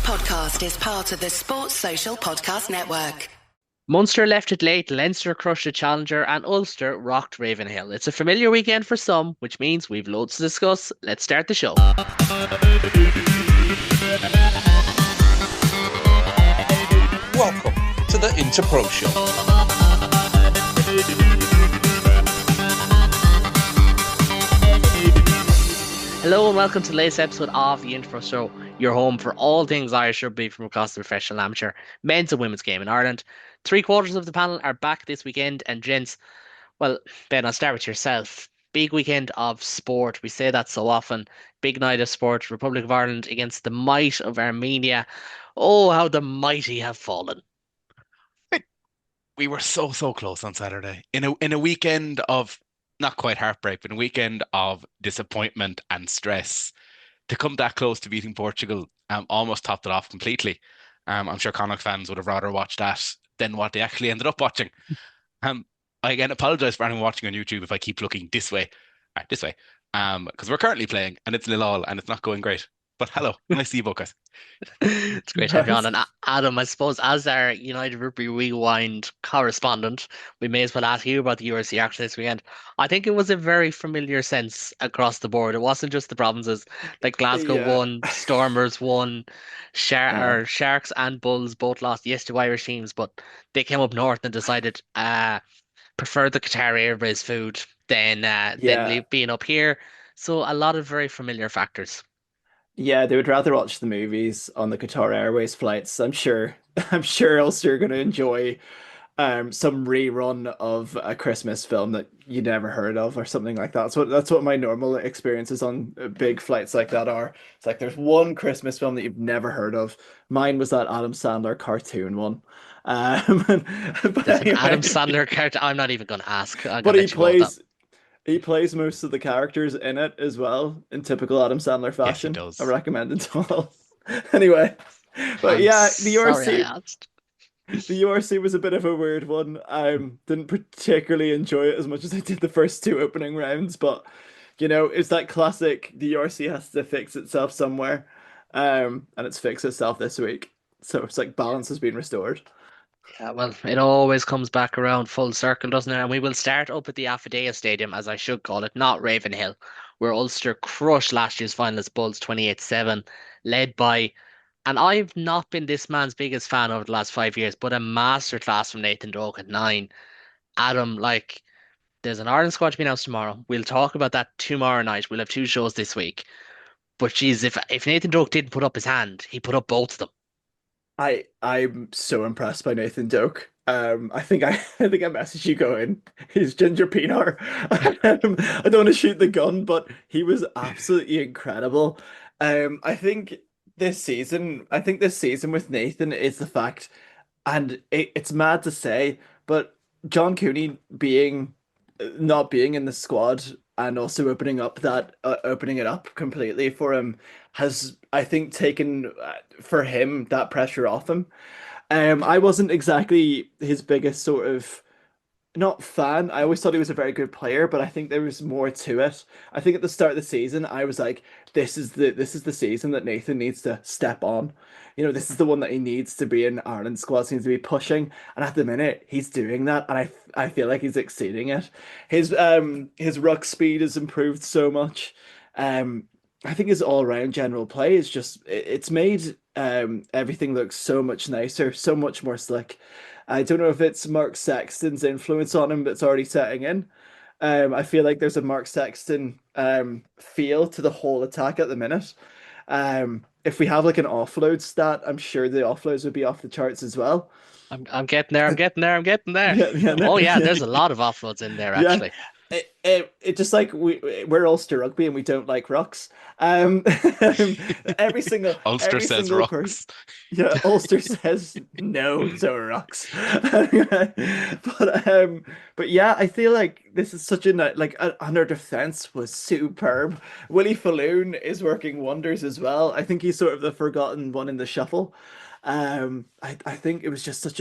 podcast is part of the Sports Social Podcast Network. Munster left it late, Leinster crushed a challenger, and Ulster rocked Ravenhill. It's a familiar weekend for some, which means we've loads to discuss. Let's start the show. Welcome to the Interpro Show. Hello and welcome to the latest episode of the Intro Show, your home for all things Irish rugby from across the professional amateur, men's and women's game in Ireland. 3/4 of the panel are back this weekend, and gents, well, Ben, I'll start with yourself. Big weekend of sport. We say that so often. Big night of sport. Republic of Ireland against the might of Armenia. Oh, how the mighty have fallen. We were so close on Saturday. In a weekend of not quite heartbreak, but a weekend of disappointment and stress. To come that close to beating Portugal, almost topped it off completely. I'm sure Connacht fans would have rather watched that than what they actually ended up watching. I again apologise for anyone watching on YouTube if I keep looking this way, because we're currently playing and it's 0-0 and it's not going great. But hello, nice to see you both, guys. It's great to have you on. And Adam, I suppose, as our United Rugby Rewind correspondent, we may as well ask you about the URC action this weekend. I think it was a very familiar sense across the board. It wasn't just the provinces. Like Glasgow won, Stormers won, Sharks and Bulls both lost, yes, to Irish teams, but they came up north and decided prefer the Qatar Airways food than being up here. So a lot of very familiar factors. Yeah, they would rather watch the movies on the Qatar Airways flights. I'm sure Ulster are going to enjoy some rerun of a Christmas film that you never heard of or something like that. So that's what my normal experiences on big flights like that are. It's like there's one Christmas film that you've never heard of. Mine was that Adam Sandler cartoon one. But anyway, Adam Sandler character. I'm not even going to ask. But he plays most of the characters in it as well, in typical Adam Sandler fashion. Yes, he does. I recommend it to all. Anyway, but the URC was a bit of a weird one. I didn't particularly enjoy it as much as I did the first two opening rounds, but it's that classic, the URC has to fix itself somewhere, and it's fixed itself this week. So it's like balance has been restored. Yeah, well, it always comes back around full circle, doesn't it? And we will start up at the Affidea Stadium, as I should call it, not Ravenhill, where Ulster crushed last year's finalist Bulls 28-7, led by, and I've not been this man's biggest fan over the last 5 years, but a masterclass from Nathan Doak at 9. Adam, there's an Ireland squad to be announced tomorrow. We'll talk about that tomorrow night. We'll have 2 shows this week. But geez, if Nathan Doak didn't put up his hand, he put up both of them. I'm so impressed by Nathan Doak. I think I messaged you going, he's Ginger Pinar. I don't want to shoot the gun, but he was absolutely incredible. I think this season with Nathan is the fact, and it's mad to say, but John Cooney not being in the squad and also opening it up completely for him has, I think, taken for him that pressure off him. I wasn't exactly his biggest sort of, not fan. I always thought he was a very good player, but I think there was more to it. I think at the start of the season, I was like, this is the season that Nathan needs to step on. This is the one that he needs to be in Ireland squad, needs to be pushing. And at the minute, he's doing that, and I feel like he's exceeding it. His ruck speed has improved so much. I think his all-round general play is it's made everything look so much nicer, so much more slick. I don't know if it's Mark Sexton's influence on him that's already setting in. I feel like there's a Mark Sexton feel to the whole attack at the minute. If we have like an offload stat, I'm sure the offloads would be off the charts as well. I'm getting there. There's a lot of offloads in there actually. It just like we're Ulster Rugby and we don't like rucks. Every single Ulster says rucks. Ulster says no to rucks. But yeah, I feel like this is such and our defense was superb. Willie Falloon is working wonders as well. I think he's sort of the forgotten one in the shuffle. I think it was just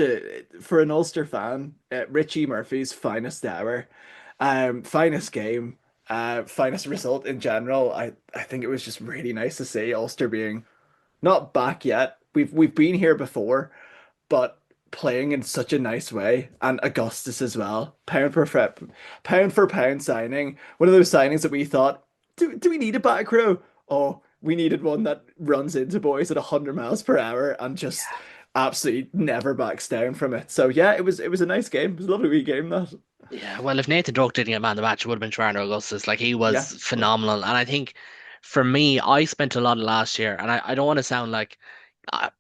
for an Ulster fan, Richie Murphy's finest hour. Finest game, finest result in general. I think it was just really nice to see Ulster being not back yet, we've been here before, but playing in such a nice way, and Augustus as well, pound for pound signing, one of those signings that we thought, do we need a back row? Oh, we needed one that runs into boys at 100 miles per hour and just absolutely never backs down from it. So yeah, it was a nice game. It was a lovely wee game that. Yeah, well, if Nathan Drake didn't get man of the match, it would have been Toronto Augustus. Like he Yeah, was of course. phenomenal, and I think for me, I spent a lot of last year, and I don't want to sound like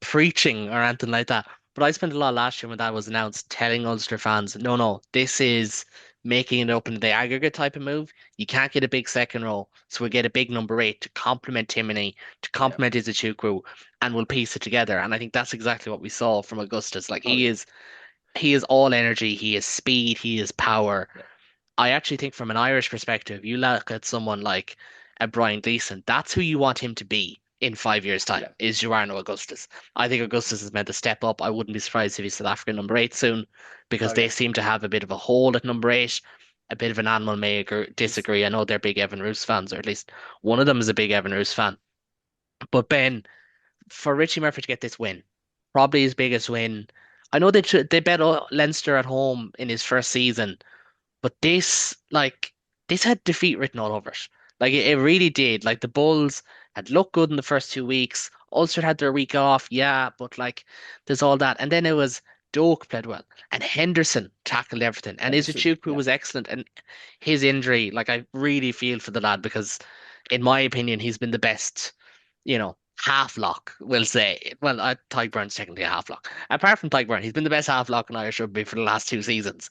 preaching or anything like that, but I spent a lot last year when that was announced, telling Ulster fans, no, no, this is making it up into the aggregate type of move. You can't get a big second row, so we get a big number eight to complement Timony, to Yeah. complement Izuchukwu, and we'll piece it together. And I think that's exactly what we saw from Augustus. Like Oh yeah. he is all energy, he is speed, he is power. Yeah. I actually think from an Irish perspective, you look at someone like a Brian Gleeson, that's who you want him to be in 5 years' time, Yeah. is Joanna Augustus. I think Augustus is meant to step up. I wouldn't be surprised if he's South African number eight soon, because Oh they yeah. seem to have a bit of a hole at number eight. A bit of an animal may He's disagree. I know they're big Evan Roos fans, or at least one of them is a big Evan Roos fan. But Ben, for Richie Murphy to get this win, probably his biggest win. I know they bet Leinster at home in his first season, but this had defeat written all over it. Like it really did. Like the Bulls had looked good in the first 2 weeks. Ulster had their week off, yeah, but like there's all that. And then it was Doak played well. And Henderson tackled everything. And Henderson. Izuchukwu Yeah. was excellent. And his injury, like I really feel for the lad because in my opinion, he's been the best, half lock, we'll say. Well, Tyke Byrne's technically a half lock. Apart from Tyke Byrne, he's been the best half lock in Irish rugby for the last 2 seasons,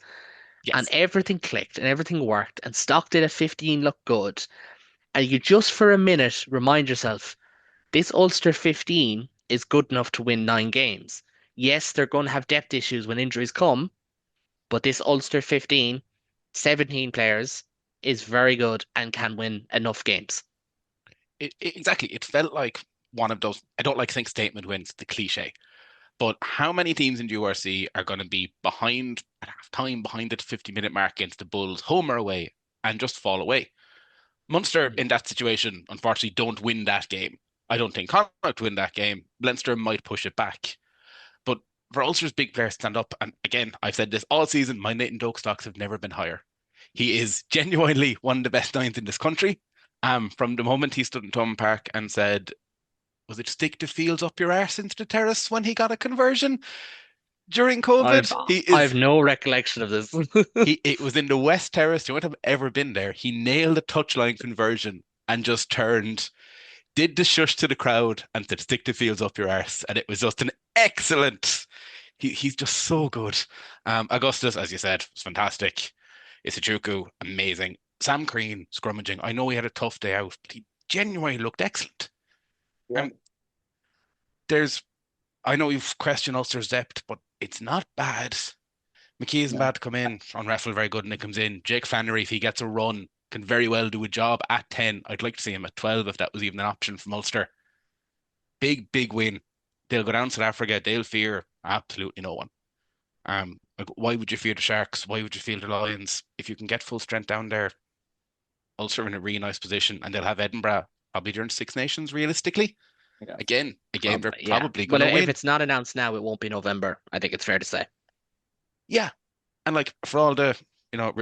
and Yes. everything clicked and everything worked and Stockton at 15 looked good. And you just for a minute remind yourself this Ulster 15 is good enough to win 9 games. Yes, they're going to have depth issues when injuries come, but this Ulster 15, 17 players is very good and can win enough games. Exactly. It felt like one of those, I don't like to think statement wins, the cliche, but how many teams in URC are going to be behind at half time, behind the 50-minute mark against the Bulls, home or away, and just fall away? Munster in that situation, unfortunately, don't win that game. I don't think Connacht win that game. Leinster might push it back. But for Ulster's big players stand up, and again, I've said this all season, my Nathan Doak stocks have never been higher. He is genuinely one of the best nines in this country. From the moment he stood in Thomond Park and said, was it stick the fields up your arse into the terrace when he got a conversion during I've COVID? He I've is no recollection of this. it was in the West Terrace. You wouldn't have ever been there. He nailed a touchline conversion and just turned, did the shush to the crowd and said, stick the fields up your arse. And it was just an excellent. He's just so good. Augustus, as you said, was fantastic. Isachuku, amazing. Sam Crean, scrummaging. I know he had a tough day out, but he genuinely looked excellent. Yeah. I know you've questioned Ulster's depth, but it's not bad. McKee isn't No. bad to come in. On Raffle, very good, and it comes in. Jake Flannery, if he gets a run, can very well do a job at 10. I'd like to see him at 12 if that was even an option from Ulster. Big, big win. They'll go down to South Africa. They'll fear absolutely no one. Like, why would you fear the Sharks? Why would you fear the Lions? If you can get full strength down there, Ulster in a really nice position, and they'll have Edinburgh probably during Six Nations, realistically. Yeah. Again, they're Yeah. probably Well, going to if win. it's not announced now, it won't be November. I think it's fair to say. Yeah. And like for all the,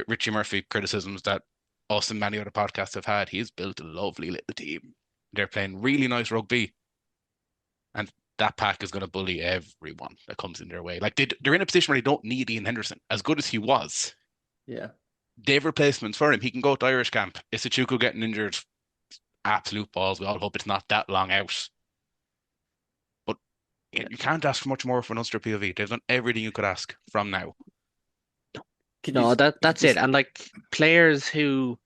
Richie Murphy criticisms that us and many other podcasts have had, he's built a lovely little team. They're playing really nice rugby. And that pack is going to bully everyone that comes in their way. Like they're in a position where they don't need Ian Henderson. As good as he was, Yeah. they have replacements for him. He can go to Irish camp. Isachuku getting injured, absolute balls. We all hope it's not that long out. But you can't ask for much more for an Ulster POV. They've done everything you could ask from now. Could No, you that's it. And like players who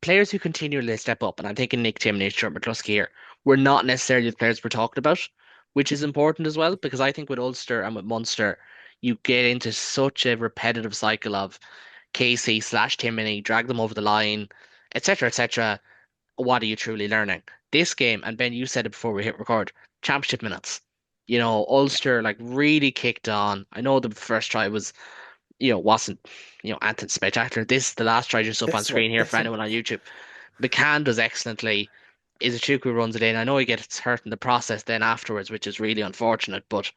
continually step up, and I'm thinking Nick Timoney, Stuart McCluskey here, were not necessarily the players we're talking about, which is important as well, because I think with Ulster and with Munster, you get into such a repetitive cycle of Casey slash Timoney, drag them over the line, etc., etc. What are you truly learning? This game, and Ben, you said it before we hit record, championship minutes. Ulster like really kicked on. I know the first try wasn't, anything spectacular. The last try just up on this one screen here this for one anyone on YouTube. McCann does excellently. Izuchuku runs it in. I know he gets hurt in the process then afterwards, which is really unfortunate, but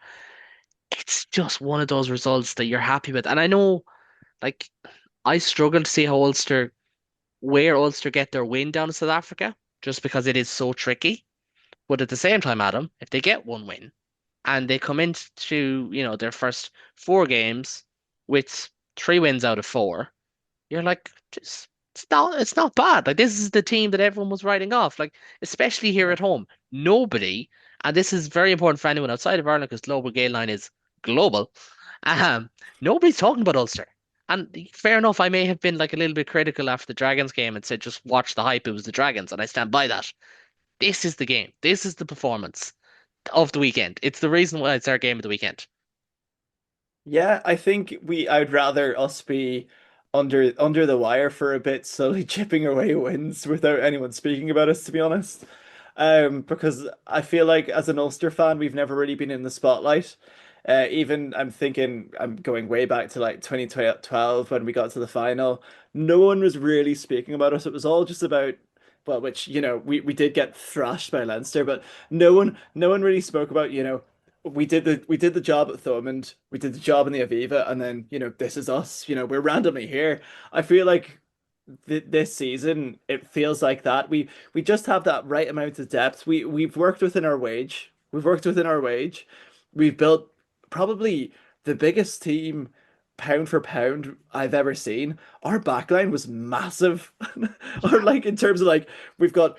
it's just one of those results that you're happy with. And I know, like, I struggle to see how where Ulster get their win down in South Africa, just because it is so tricky. But at the same time, Adam, if they get one win and they come into, their first four games with three wins out of four, you're like, it's not bad. Like, this is the team that everyone was writing off. Like, especially here Yeah. at home, nobody, and this is very important for anyone outside of Ireland because Global Gael Line is global. Um, Nobody's talking about Ulster. And fair enough, I may have been like a little bit critical after the Dragons game and said just watch the hype. It was the Dragons, and I stand by that. This is the game. This is the performance of the weekend. It's the reason why it's our game of the weekend. Yeah, I think I'd rather us be under the wire for a bit, slowly chipping away wins without anyone speaking about us, to be honest. Because I feel like as an Ulster fan, we've never really been in the spotlight. Even I'm thinking I'm going way back to like 2012 when we got to the final. No one was really speaking about us. It was all just about, well, which, we did get thrashed by Leinster, but no one really spoke about, we did the job at Thomond, we did the job in the Aviva, and then, this is us. We're randomly here. I feel like this season it feels like that we just have that right amount of depth. We've worked within our wage. We've built probably the biggest team pound for pound I've ever seen. Our backline was massive. Or like in terms of like we've got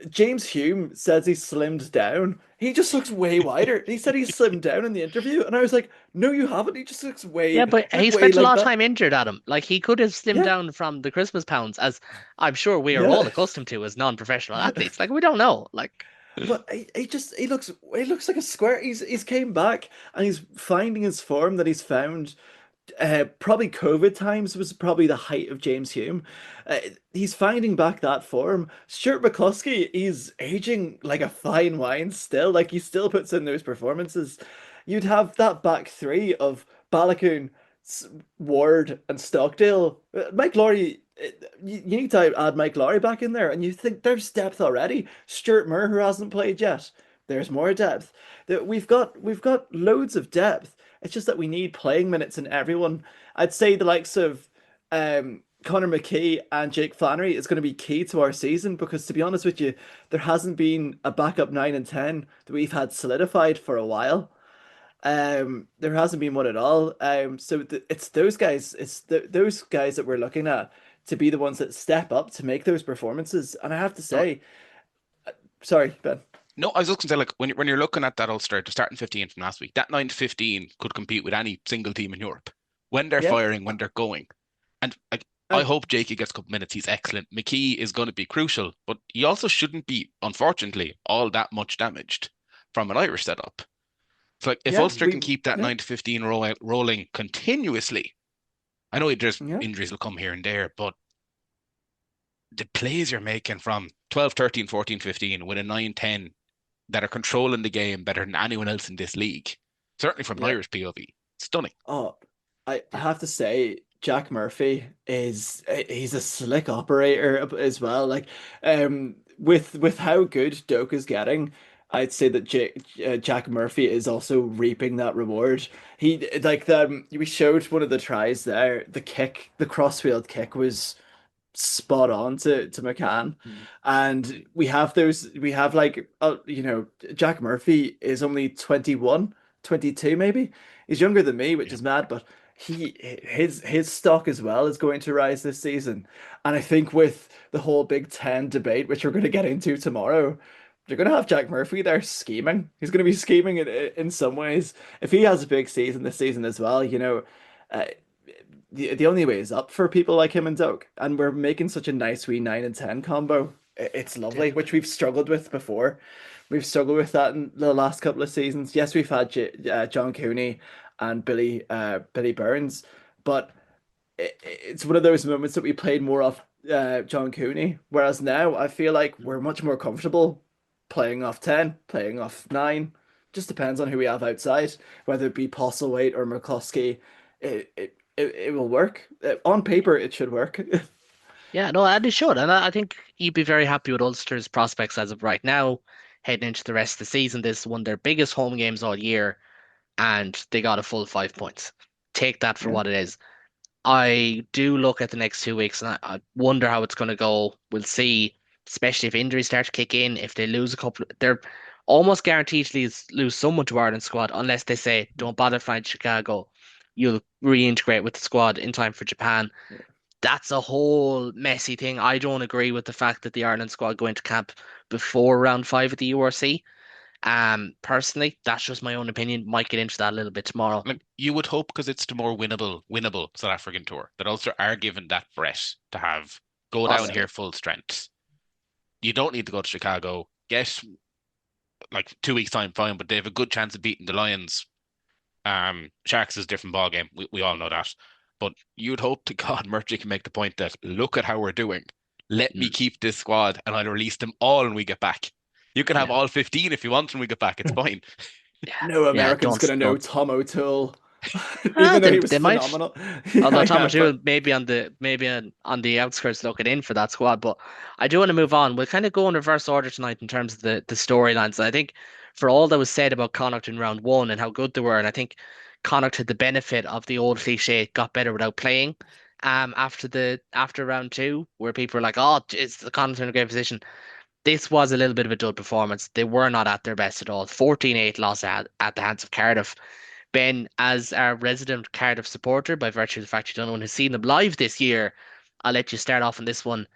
James Hume says he slimmed down. He just looks way wider. He said he slimmed down in the interview, and I was like, "No, you haven't. He just looks Yeah, but he way spent a like lot of that." time injured, Adam. Like he could have slimmed Yeah, down from the Christmas pounds, as I'm sure we are all yeah. accustomed to as non-professional athletes. Like we don't know. Like But he looks like a square. He's came back and he's finding his form that he's found. Probably COVID times was probably the height of James Hume. He's finding back that form. Stuart McCluskey, he's aging like a fine wine still. Like he still puts in those performances. You'd have that back three of Balakoon, Ward, and Stockdale. Mike Laurie. You need to add Mike Laurie back in there, and you think there's depth already. Stuart Moore, who hasn't played yet, there's more depth. We've got loads of depth. It's just that we need playing minutes in everyone. I'd say the likes of Connor McKee and Jake Flannery is going to be key to our season because, to be honest with you, there hasn't been a backup 9 and 10 that we've had solidified for a while. There hasn't been one at all. So it's those guys. It's those guys that we're looking at to be the ones that step up to make those performances. And I have to No, say, sorry, Ben. no, I was looking to say, like, when you're looking at that Ulster, the starting 15 from last week, that 9 to 15 could compete with any single team in Europe when they're Yeah, firing, when they're going. And like, I and hope Jakey gets a couple minutes. He's excellent. McKee is going to be crucial, but he also shouldn't be, unfortunately, all that much damaged from an Irish setup. It's like if yeah, Ulster can keep that yeah, 9 to 15 rolling continuously, I know there's yeah. injuries will come here and there, but the plays you're making from 12, 13, 14, 15 with a 9, 10 that are controlling the game better than anyone else in this league, certainly from an Yeah. Irish POV, stunning. Oh, I have to say, Jack Murphy he's a slick operator as well. Like, with how good Doak is getting, I'd say that Jack Murphy is also reaping that reward. He like we showed one of the tries there. The crossfield kick was spot on to McCann. And we have like Jack Murphy is only 21, 22 maybe. He's younger than me, which Yeah. is mad, but his stock as well is going to rise this season. And I think with the whole Big Ten debate, which we're going to get into tomorrow, they're going to have Jack Murphy there scheming. He's going to be scheming in some ways. If he has a big season this season as well, uh, the only way is up for people like him and Doak. And we're making such a nice wee 9 and 10 combo. It's lovely, which we've struggled with before. We've struggled with that in the last couple of seasons. Yes, we've had John Cooney and Billy Burns, but it's one of those moments that we played more off John Cooney. Whereas now I feel like we're much more comfortable playing off 10, playing off 9. Just depends on who we have outside, whether it be Postlethwaite or McCloskey. It will work. On paper, it should work. Yeah, no, and it should. And I think you'd be very happy with Ulster's prospects as of right now, heading into the rest of the season. This is one of their biggest home games all year, and they got a full 5 points. Take that for Yeah. what it is. I do look at the next 2 weeks and I wonder how it's going to go. We'll see, especially if injuries start to kick in. If they lose a couple, they're almost guaranteed to lose someone to Ireland squad unless they say, don't bother flying to Chicago. You'll reintegrate with the squad in time for Japan. Yeah. That's a whole messy thing. I don't agree with the fact that the Ireland squad go into camp before round 5 of the URC. Personally, that's just my own opinion. Might get into that a little bit tomorrow. Like you would hope, because it's the more winnable South African tour, that Ulster are given that breath to have go down Possibly. here full strength. You don't need to go to Chicago. Get like 2 weeks time, fine, but they have a good chance of beating the Lions. Sharks is a different ball game. We all know that. But you'd hope to God Murchie can make the point that look at how we're doing. Let me Mm, keep this squad and I'll release them all when we get back. You can have yeah, all 15 if you want when we get back. It's fine. yeah, No yeah. American's gonna know Don't. Tom O'Toole, even though They he was they might. phenomenal. Although Yeah, Tom yeah, O'Toole but maybe on the outskirts looking in for that squad, but I do want to move on. We'll kind of go in reverse order tonight in terms of the storylines. And I think for all that was said about Connacht in round one and how good they were, and I think Connacht had the benefit of the old cliche, got better without playing. After round two, where people were like, "Oh, it's the Connacht in a great position." This was a little bit of a dull performance. They were not at their best at all. 14-8 loss at the hands of Cardiff. Ben, as our resident Cardiff supporter, by virtue of the fact you don't know one who's seen them live this year, I'll let you start off on this one.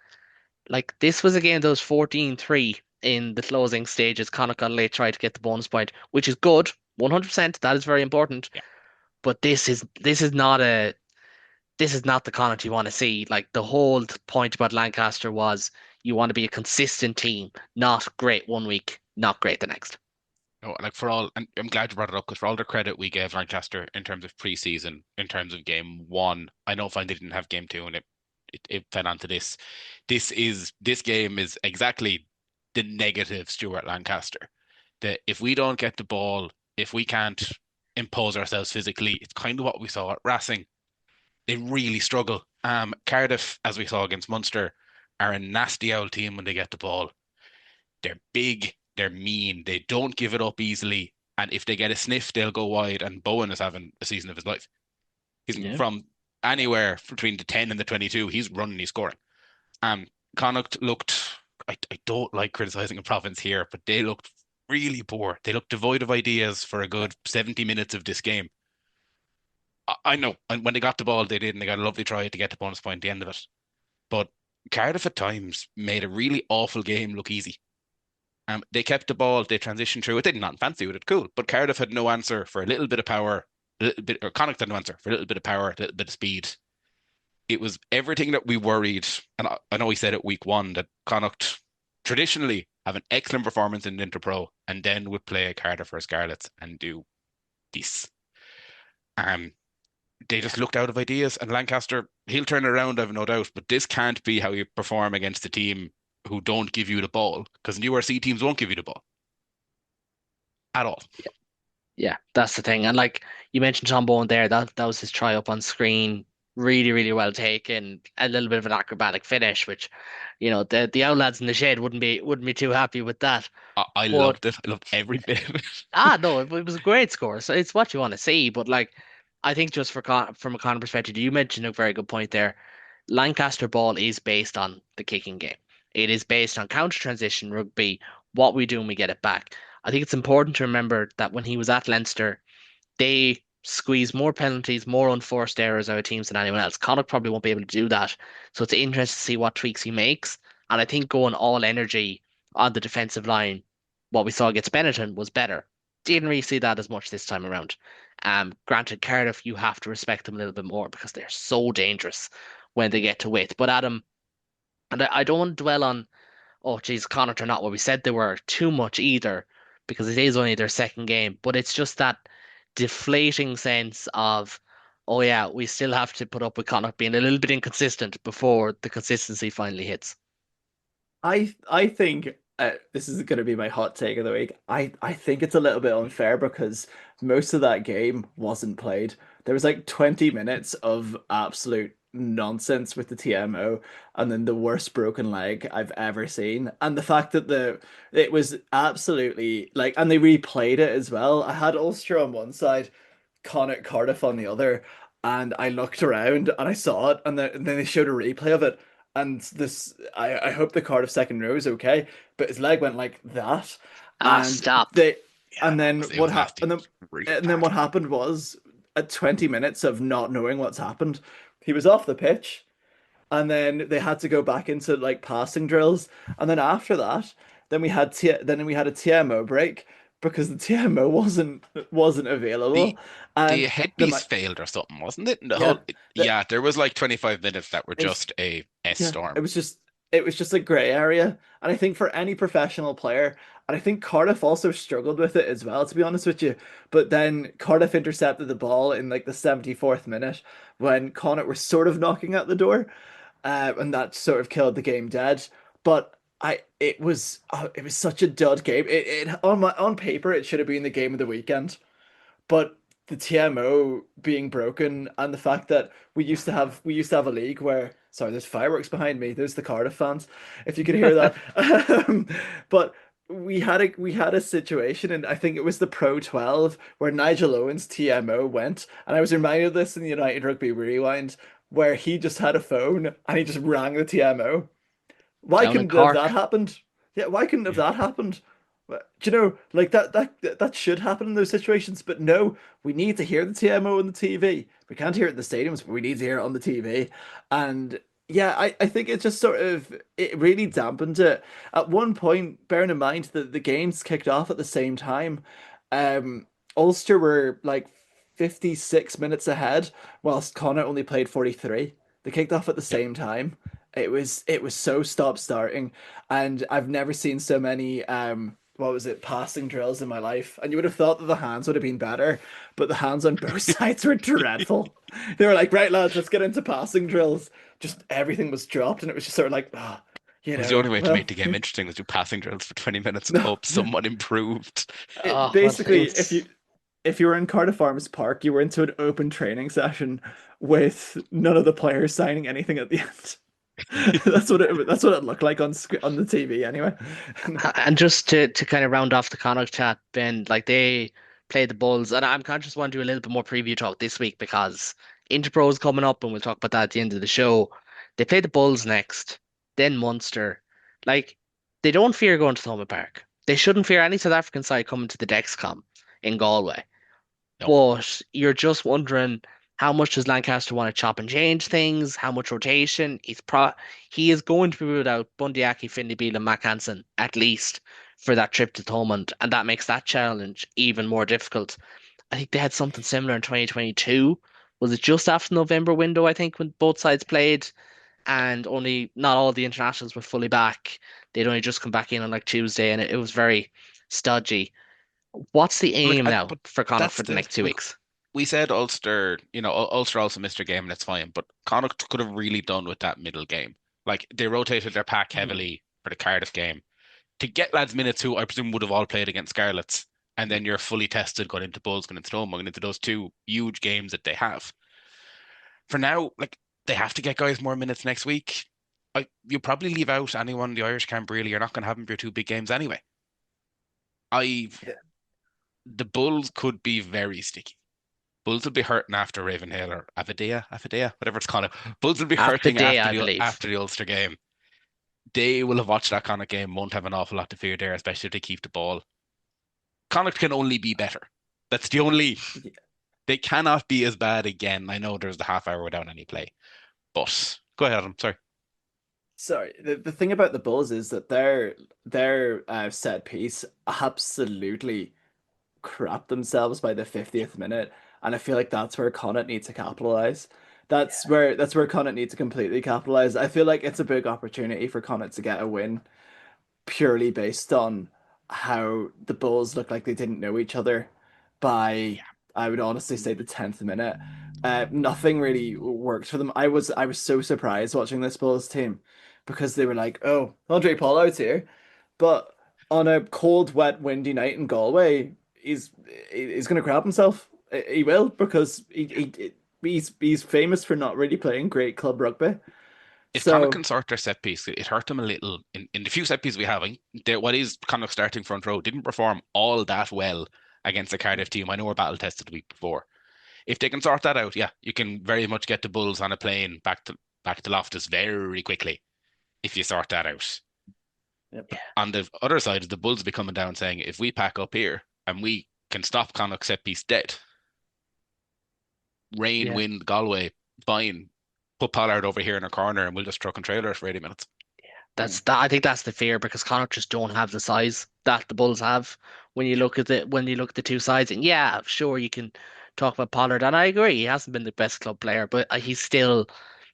Like, this was a game that was 14-3 in the closing stages. Connacht got late, tried to get the bonus point, which is good. 100%. That is very important. Yeah. But this is not the Connacht you want to see. Like, the whole point about Lancaster was you want to be a consistent team, not great one week, not great the next. No, like for all, and I'm glad you brought it up because for all the credit we gave Lancaster in terms of preseason, in terms of game one, I know fine they didn't have game two and it fell onto this. This game is exactly the negative Stuart Lancaster. That if we don't get the ball, if we can't impose ourselves physically, it's kind of what we saw at Racing. They really struggle. Cardiff, as we saw against Munster, are a nasty old team when they get the ball. They're big, they're mean, they don't give it up easily. And if they get a sniff, they'll go wide. And Bowen is having a season of his life. He's Yeah. from anywhere between the 10 and the 22. He's running, he's scoring. Connacht looked, I don't like criticizing a province here, but they looked really poor. They looked devoid of ideas for a good 70 minutes of this game. I know. And when they got the ball, they did, and they got a lovely try to get the bonus point at the end of it. But Cardiff at times made a really awful game look easy. They kept the ball, they transitioned through it. They did not fancy with it, cool. But Cardiff had no answer for a little bit of power, a little bit, or Connacht had no answer for a little bit of power, a little bit of speed. It was everything that we worried, and I know we said it week one that Connacht traditionally have an excellent performance in Interpro and then would play Cardiff or Scarlets and do this. They just looked out of ideas, and Lancaster, he'll turn it around, I've no doubt, but this can't be how you perform against a team who don't give you the ball, because URC teams won't give you the ball at all. Yeah, that's the thing. And like you mentioned Tom Bowen there, that was his try up on screen. Really, really well taken. A little bit of an acrobatic finish, which, the old lads in the shed wouldn't be too happy with that. I But loved it. I loved every bit of it. no, it was a great score. So it's what you want to see. But like, I think just from a Conor perspective, you mentioned a very good point there. Lancaster ball is based on the kicking game. It is based on counter transition rugby, what we do when we get it back. I think it's important to remember that when he was at Leinster, they squeeze more penalties, more unforced errors out of teams than anyone else. Connacht probably won't be able to do that. So it's interesting to see what tweaks he makes. And I think going all energy on the defensive line, what we saw against Benetton was better. Didn't really see that as much this time around. Granted, Cardiff, you have to respect them a little bit more because they're so dangerous when they get to width. But Adam, and I don't want to dwell on, oh, geez, Connacht are not what we said they were too much either, because it is only their second game. But it's just that deflating sense of, oh yeah, we still have to put up with Connacht being a little bit inconsistent before the consistency finally hits. I think this is going to be my hot take of the week. I think it's a little bit unfair because most of that game wasn't played. There was like 20 minutes of absolute nonsense with the TMO, and then the worst broken leg I've ever seen. And the fact that it was absolutely like, and they replayed it as well. I had Ulster on one side, Connacht Cardiff on the other, and I looked around and I saw it, and then they showed a replay of it. And I hope the Cardiff second row is okay, but his leg went like that, Ah, and stop. they, Yeah, and then it what was nasty. happened? It was really And then bad. what happened was, at 20 minutes of not knowing what's happened, he was off the pitch, and then they had to go back into like passing drills, and then after that, then we had a TMO break because the TMO wasn't The available, the and headpiece failed or something, wasn't it? The yeah, whole the, yeah, there was like 25 minutes that were it was just a S yeah, storm. it was just a grey area. And I think for any professional player, and I think Cardiff also struggled with it as well, to be honest with you. But then Cardiff intercepted the ball in like the 74th minute when Connacht were sort of knocking at the door. And that sort of killed the game dead. But it was such a dud game. It on paper it should have been the game of the weekend, but the TMO being broken and the fact that we used to have a league where, sorry, there's fireworks behind me. There's the Cardiff fans, if you could hear that. But we had a situation, and I think it was the Pro 12 where Nigel Owen's TMO went, and I was reminded of this in the United Rugby Rewind where he just had a phone and he just rang the TMO. Why Down in couldn't have that Cork. happened? Yeah, why couldn't have Yeah. that happened? Do you know, like that should happen in those situations, but no, we need to hear the TMO on the TV. We can't hear it in the stadiums, but we need to hear it on the TV. And yeah, I think it just sort of it really dampened it. At one point, bearing in mind that the games kicked off at the same time, um, Ulster were like 56 minutes ahead, whilst Connacht only played 43. They kicked off at the Yep. same time. It was so stop starting, and I've never seen so many what was it, passing drills in my life. And you would have thought that the hands would have been better, but the hands on both sides were dreadful. They were like, right, lads, let's get into passing drills. Just everything was dropped, and it was just sort of like, ah, you It was the know, only way to well, make the game interesting was do passing drills for 20 minutes and no. hope someone improved. It Oh, well, basically, it's if you were in Cardiff Farms Park, you were into an open training session with none of the players signing anything at the end. That's what it looked like on the TV anyway. and just to kind of round off the Connacht chat, Ben, like they played the Bulls, and I'm conscious want to do a little bit more preview talk this week because Interpro is coming up, and we'll talk about that at the end of the show. They play the Bulls next, then Munster. Like they don't fear going to Thomond Park. They shouldn't fear any South African side coming to the Dexcom in Galway. No. But you're just wondering how much does Lancaster want to chop and change things? How much rotation? He is going to be without Bundyaki, Finlay Beale, and Mac Hansen at least for that trip to Thomond, and that makes that challenge even more difficult. I think they had something similar in 2022. Was it just after the November window, I think, when both sides played, and only not all the internationals were fully back. They'd only just come back in on like Tuesday, and it was very stodgy. What's the But, aim now but for Connacht that's for the the next two like weeks? we said Ulster, Ulster also missed their game and it's fine, but Connacht could have really done with that middle game. Like they rotated their pack Mhm. heavily for the Cardiff game to get lads minutes who I presume would have all played against Scarlets, and then you're fully tested going into Bulls, going into Rome, going into those two huge games that they have. For now, like they have to get guys more minutes next week. You probably leave out anyone in the Irish camp really. You're not going to have them for your two big games anyway. I Yeah. The Bulls could be very sticky. Bulls will be hurting after Ravenhill or Avadea, whatever it's called. Bulls will be After hurting day, I believe. after the Ulster game. They will have watched that kind of game, won't have an awful lot to fear there, especially if they keep the ball. Connacht can only be better. That's the only. Yeah. They cannot be as bad again. I know there's the half hour without any play, but go ahead, Adam. Sorry. Sorry, the thing about the Bulls is that their set piece absolutely crap themselves by the 50th minute, and I feel like that's where Connacht needs to capitalize. That's where Connacht needs to completely capitalize. I feel like it's a big opportunity for Connacht to get a win purely based on how the Bulls look like they didn't know each other by, Yeah. I would honestly say, the 10th minute. Nothing really worked for them. I was so surprised watching this Bulls team because they were like, oh, Andre Pollard's here. But on a cold, wet, windy night in Galway, he's going to crap himself. He will because he's famous for not really playing great club rugby. If Connacht So can sort their set piece, it hurt them a little. In the few set pieces we have, what is Connacht starting front row didn't perform all that well against the Cardiff team. I know we're battle tested the week before. If they can sort that out, yeah, you can very much get the Bulls on a plane back to Loftus very quickly if you sort that out. yep. On the other side, the Bulls be coming down saying, if we pack up here and we can stop Connacht set piece dead, rain, Yeah. wind, Galway, fine. Put Pollard over here in a corner and we'll just truck and trailer for 80 minutes. I think that's the fear because Connacht just don't have the size that the Bulls have when you look at the two sides. And yeah, sure you can talk about Pollard, and I agree he hasn't been the best club player, but he's still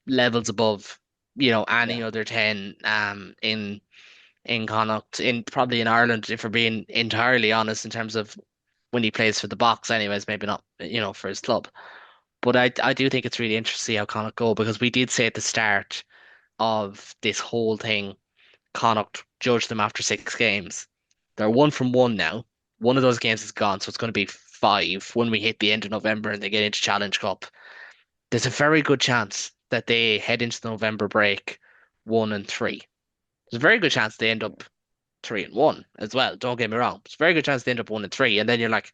levels above any Yeah. other 10 in Connacht, in probably in Ireland, if we're being entirely honest, in terms of when he plays for the box anyways, maybe not for his club. But I do think it's really interesting to see how Connacht go, because we did say at the start of this whole thing, Connacht judged them after 6 games. They're 1 from 1 now. One of those games is gone, so it's going to be 5 when we hit the end of November and they get into Challenge Cup. There's a very good chance that they head into the November break 1-3. There's a very good chance they end up 3-1 as well. Don't get me wrong. It's a very good chance they end up 1-3, and then you're like,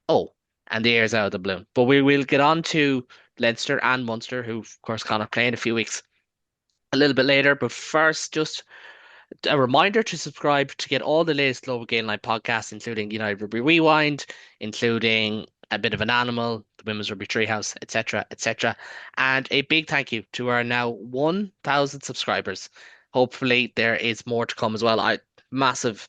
oh, and the air's out of the balloon. But we will get on to Leinster and Munster, who of course Connacht play in a few weeks a little bit later. But first, just a reminder to subscribe to get all the latest Global Game Line podcasts, including United Rugby Rewind, including A Bit of an Animal, the Women's Rugby Treehouse, etc., etc. And a big thank you to our now 1,000 subscribers. Hopefully, there is more to come as well. Massive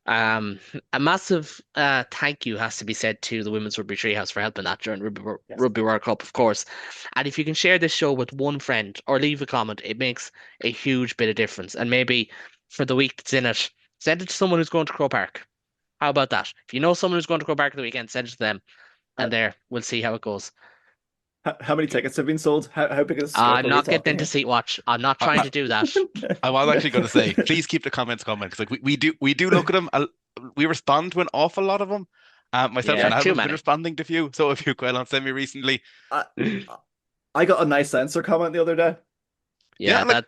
um, a massive thank you has to be said to the Women's Rugby Treehouse for helping that during Yes. Rugby World Cup, of course. And if you can share this show with one friend or leave a comment, it makes a huge bit of difference. And maybe for the week that's in it, send it to someone who's going to Croke Park. How about that? If you know someone who's going to Croke Park the weekend, send it to them. Uh, And there, we'll see how it goes. How many tickets have been sold? How big is the scope I'm are we not getting talking into seat watch. I'm not trying to do that. here? I was actually going to say, please keep the comments coming because we do look at them. We respond to an awful lot of them. Myself Yeah, and too Adam's many. been responding to a few. So if you quite on send me recently, I, I got a nice censor comment the other day. Yeah, like,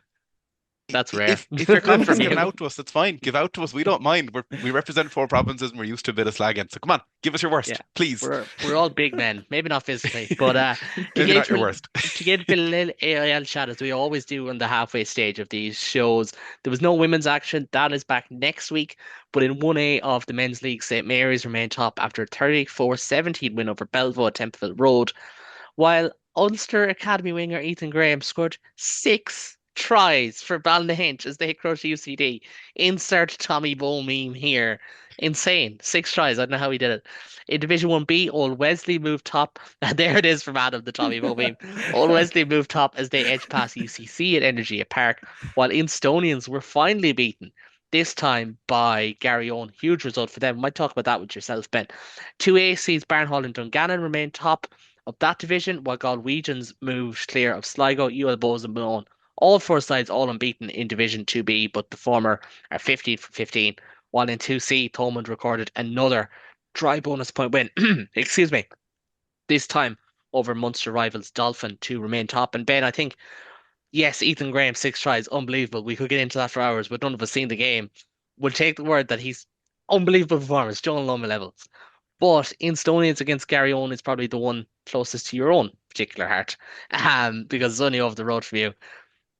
that's rare. if your comments From are given you. out to us, it's fine. Give out to us. We don't mind. We represent 4 provinces and we're used to a bit of slagging. So come on, give us your worst, Yeah, please. we're all big men, maybe not physically, but to Maybe not get your to worst. get a little AIL chat as we always do in the halfway stage of these shows. There was no women's action. That is back next week. But in 1A of the men's league, St. Mary's remained top after a 34-17 win over Belvo at Templeville Road, while Ulster Academy winger Ethan Graham scored 6 tries for Ballynahinch as they crush UCD. Insert Tommy Bow meme here. Insane. 6 tries. I don't know how he did it. In Division 1B, Old Wesley moved top. There it is from Adam, the Tommy Bow meme. Old Wesley moved top as they edged past UCC at Energy Park, while Instonians were finally beaten, this time by Gary Owen. Huge result for them. Might talk about that with yourself, Ben. 2AC's Barnhall and Dungannon remained top of that division, while Galwegians moved clear of Sligo, UL Bows and Malone. All 4 sides all unbeaten in Division 2B, but the former are 15 from 15, while in 2C, Thomond recorded another dry bonus point win. Excuse me. This time over Munster rivals Dolphin to remain top. And Ben, I think, yes, Ethan Graham, 6 tries, unbelievable. We could get into that for hours, but none of us seen the game. We'll take the word that he's unbelievable performance, John Loma levels. But Instonians against Gary Owen is probably the one closest to your own particular heart, because it's only over the road from you.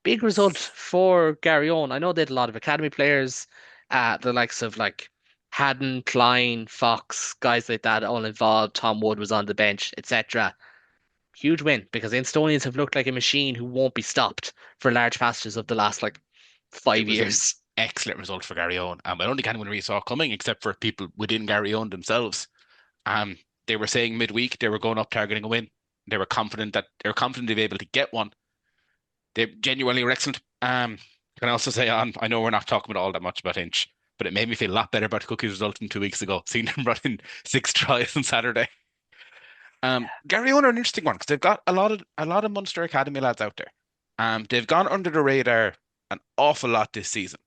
Big result for Gary Owen. I know they had a lot of academy players, the likes of like Haddon, Klein, Fox, guys like that, all involved. Tom Wood was on the bench, etc. Huge win because the Estonians have looked like a machine who won't be stopped for large passages of the last like It 5 was an years. excellent result for Gary Owen. I don't think anyone really saw it coming except for people within Gary Owen themselves. They were saying midweek they were going up targeting a win. They were confident they'd be able to get one. They genuinely were excellent. Can I also say I know we're not talking about all that much about Inch, but it made me feel a lot better about the Cookies result from 2 weeks ago, seeing them running 6 tries on Saturday. Gary Owen are an interesting one because they've got a lot of Munster Academy lads out there. They've gone under the radar an awful lot this season.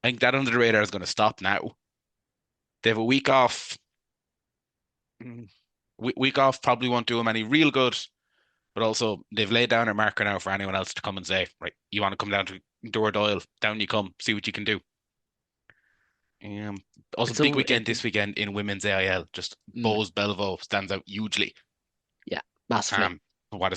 I think that under the radar is going to stop now. They have a week off. Week off probably won't do them any real good. but also they've laid down a marker now for anyone else to come and say, right, you want to come down to Doyle, down you come, see what you can do. Also, It's big a weekend this weekend in women's AIL. Just Bose Belvo stands out hugely. yeah, massively.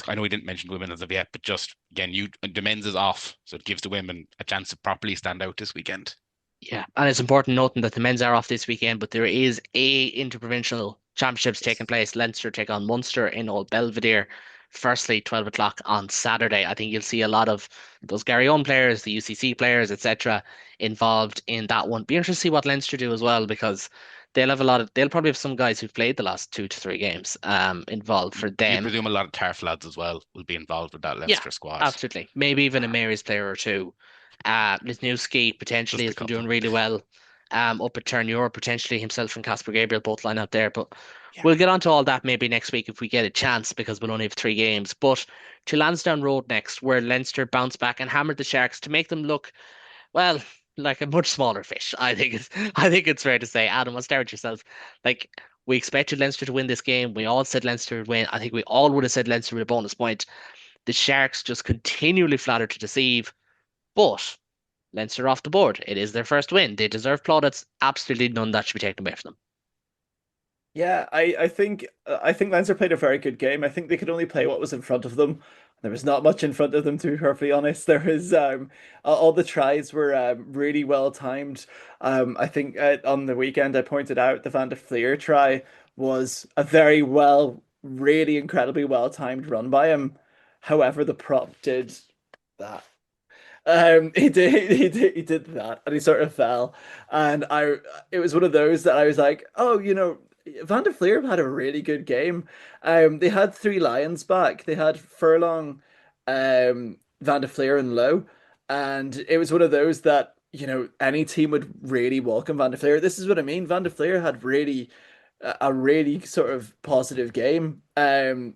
I know we didn't mention women as of yet, but just again, the men's is off, so it gives the women a chance to properly stand out this weekend. Yeah, and it's important noting that the men's are off this weekend, but there is a interprovincial championships taking place. Leinster take on Munster in Old Belvedere. Firstly, 12 o'clock on Saturday. I think you'll see a lot of those Gary Owen players, the UCC players, etc., involved in that one. Be interested to see what Leinster do as well, because they'll probably have some guys who've played the last 2 to 3 games involved for You them. presume a lot of Tarf lads as well will be involved with that Yeah, Leinster squad. absolutely. Maybe even a Mary's player or two. Wisniewski potentially Just has a been doing couple. really well. Up at Turn Europe, potentially himself and Casper Gabriel both line out there. But Yeah. we'll get onto all that maybe next week if we get a chance, because we'll only have 3 games. But to Lansdowne Road next, where Leinster bounced back and hammered the Sharks to make them look, well, like a much smaller fish. I think it's fair to say. Adam, I'll start with yourself. Like, we expected Leinster to win this game. We all said Leinster would win. I think we all would have said Leinster with a bonus point. The Sharks just continually flatter to deceive, but Leinster off the board. It is their first win. They deserve plaudits. Absolutely none that should be taken away from them. Yeah, I think Leinster played a very good game. I think they could only play what was in front of them. There was not much in front of them, to be perfectly honest. There was all the tries were really well timed. I think on the weekend I pointed out the Van der Fleer try was a very really incredibly well timed run by him. However, the prop did that. He did that, and he sort of fell, and it was one of those that I was like, oh, Van der Fleer had a really good game. They had 3 Lions back. They had Furlong, Van der Fleer, and Lowe, and it was one of those that any team would really welcome Van der Fleer. This is what I mean. Van der Fleer had a really sort of positive game. I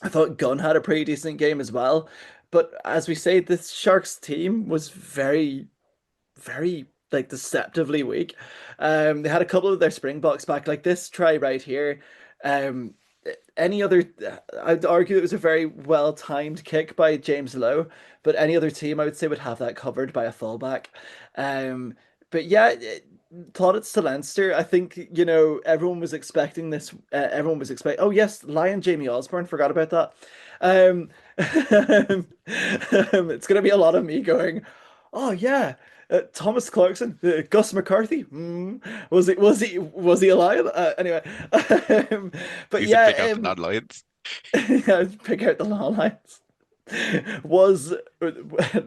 thought Gunn had a pretty decent game as well. But as we say, this Sharks team was very, very like deceptively weak. They had a couple of their Springboks back, like this try right here. Um, any other, I'd argue it was a very well timed kick by James Lowe, but any other team I would say would have that covered by a fullback. But yeah, plaudits to Leinster. I think everyone was expecting this. Everyone was expecting. Oh yes, Lion Jamie Osborne. Forgot about that. Um, it's gonna be a lot of me going. Oh yeah, Thomas Clarkson, Gus McCarthy. Was he a Lion? Anyway, but You yeah, should pick out the non-Lions. yeah, pick out the Lions. Was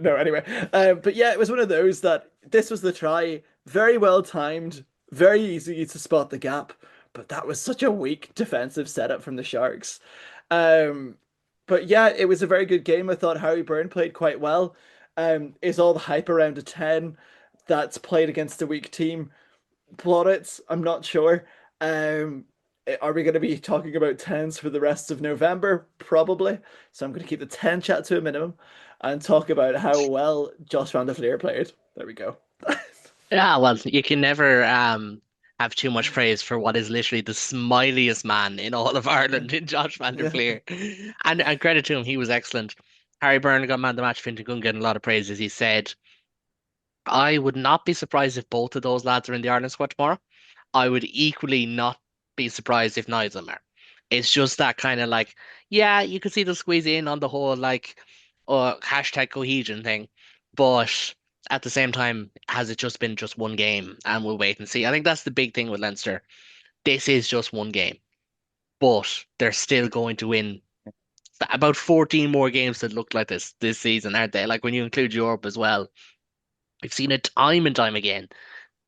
no, anyway. But yeah, it was one of those that this was the try, very well timed, very easy to spot the gap, but that was such a weak defensive setup from the Sharks. Um, but yeah, it was a very good game. I thought Harry Byrne played quite well. Is all the hype around a 10 that's played against a weak team plaudits? I'm not sure. Um, are we going to be talking about 10s for the rest of November? Probably. So I'm going to keep the 10 chat to a minimum and talk about how well Josh Van der Fleer played. There we go. Yeah, well, you can never have too much praise for what is literally the smiliest man in all of Ireland in Josh Van der Yeah. Fleer. And credit to him, he was excellent. Harry Byrne got man of the match, Fintan Gunn getting a lot of praise, as he said. I would not be surprised if both of those lads are in the Ireland squad tomorrow. I would equally not be surprised if neither of them are. It's just that kind of like, yeah, you could see them squeeze in on the whole like hashtag cohesion thing, but at the same time, has it just been just one game? And we'll wait and see. I think that's the big thing with Leinster. This is just one game, but they're still going to win about 14 more games that look like this season, aren't they? Like when you include Europe as well. We've seen it time and time again.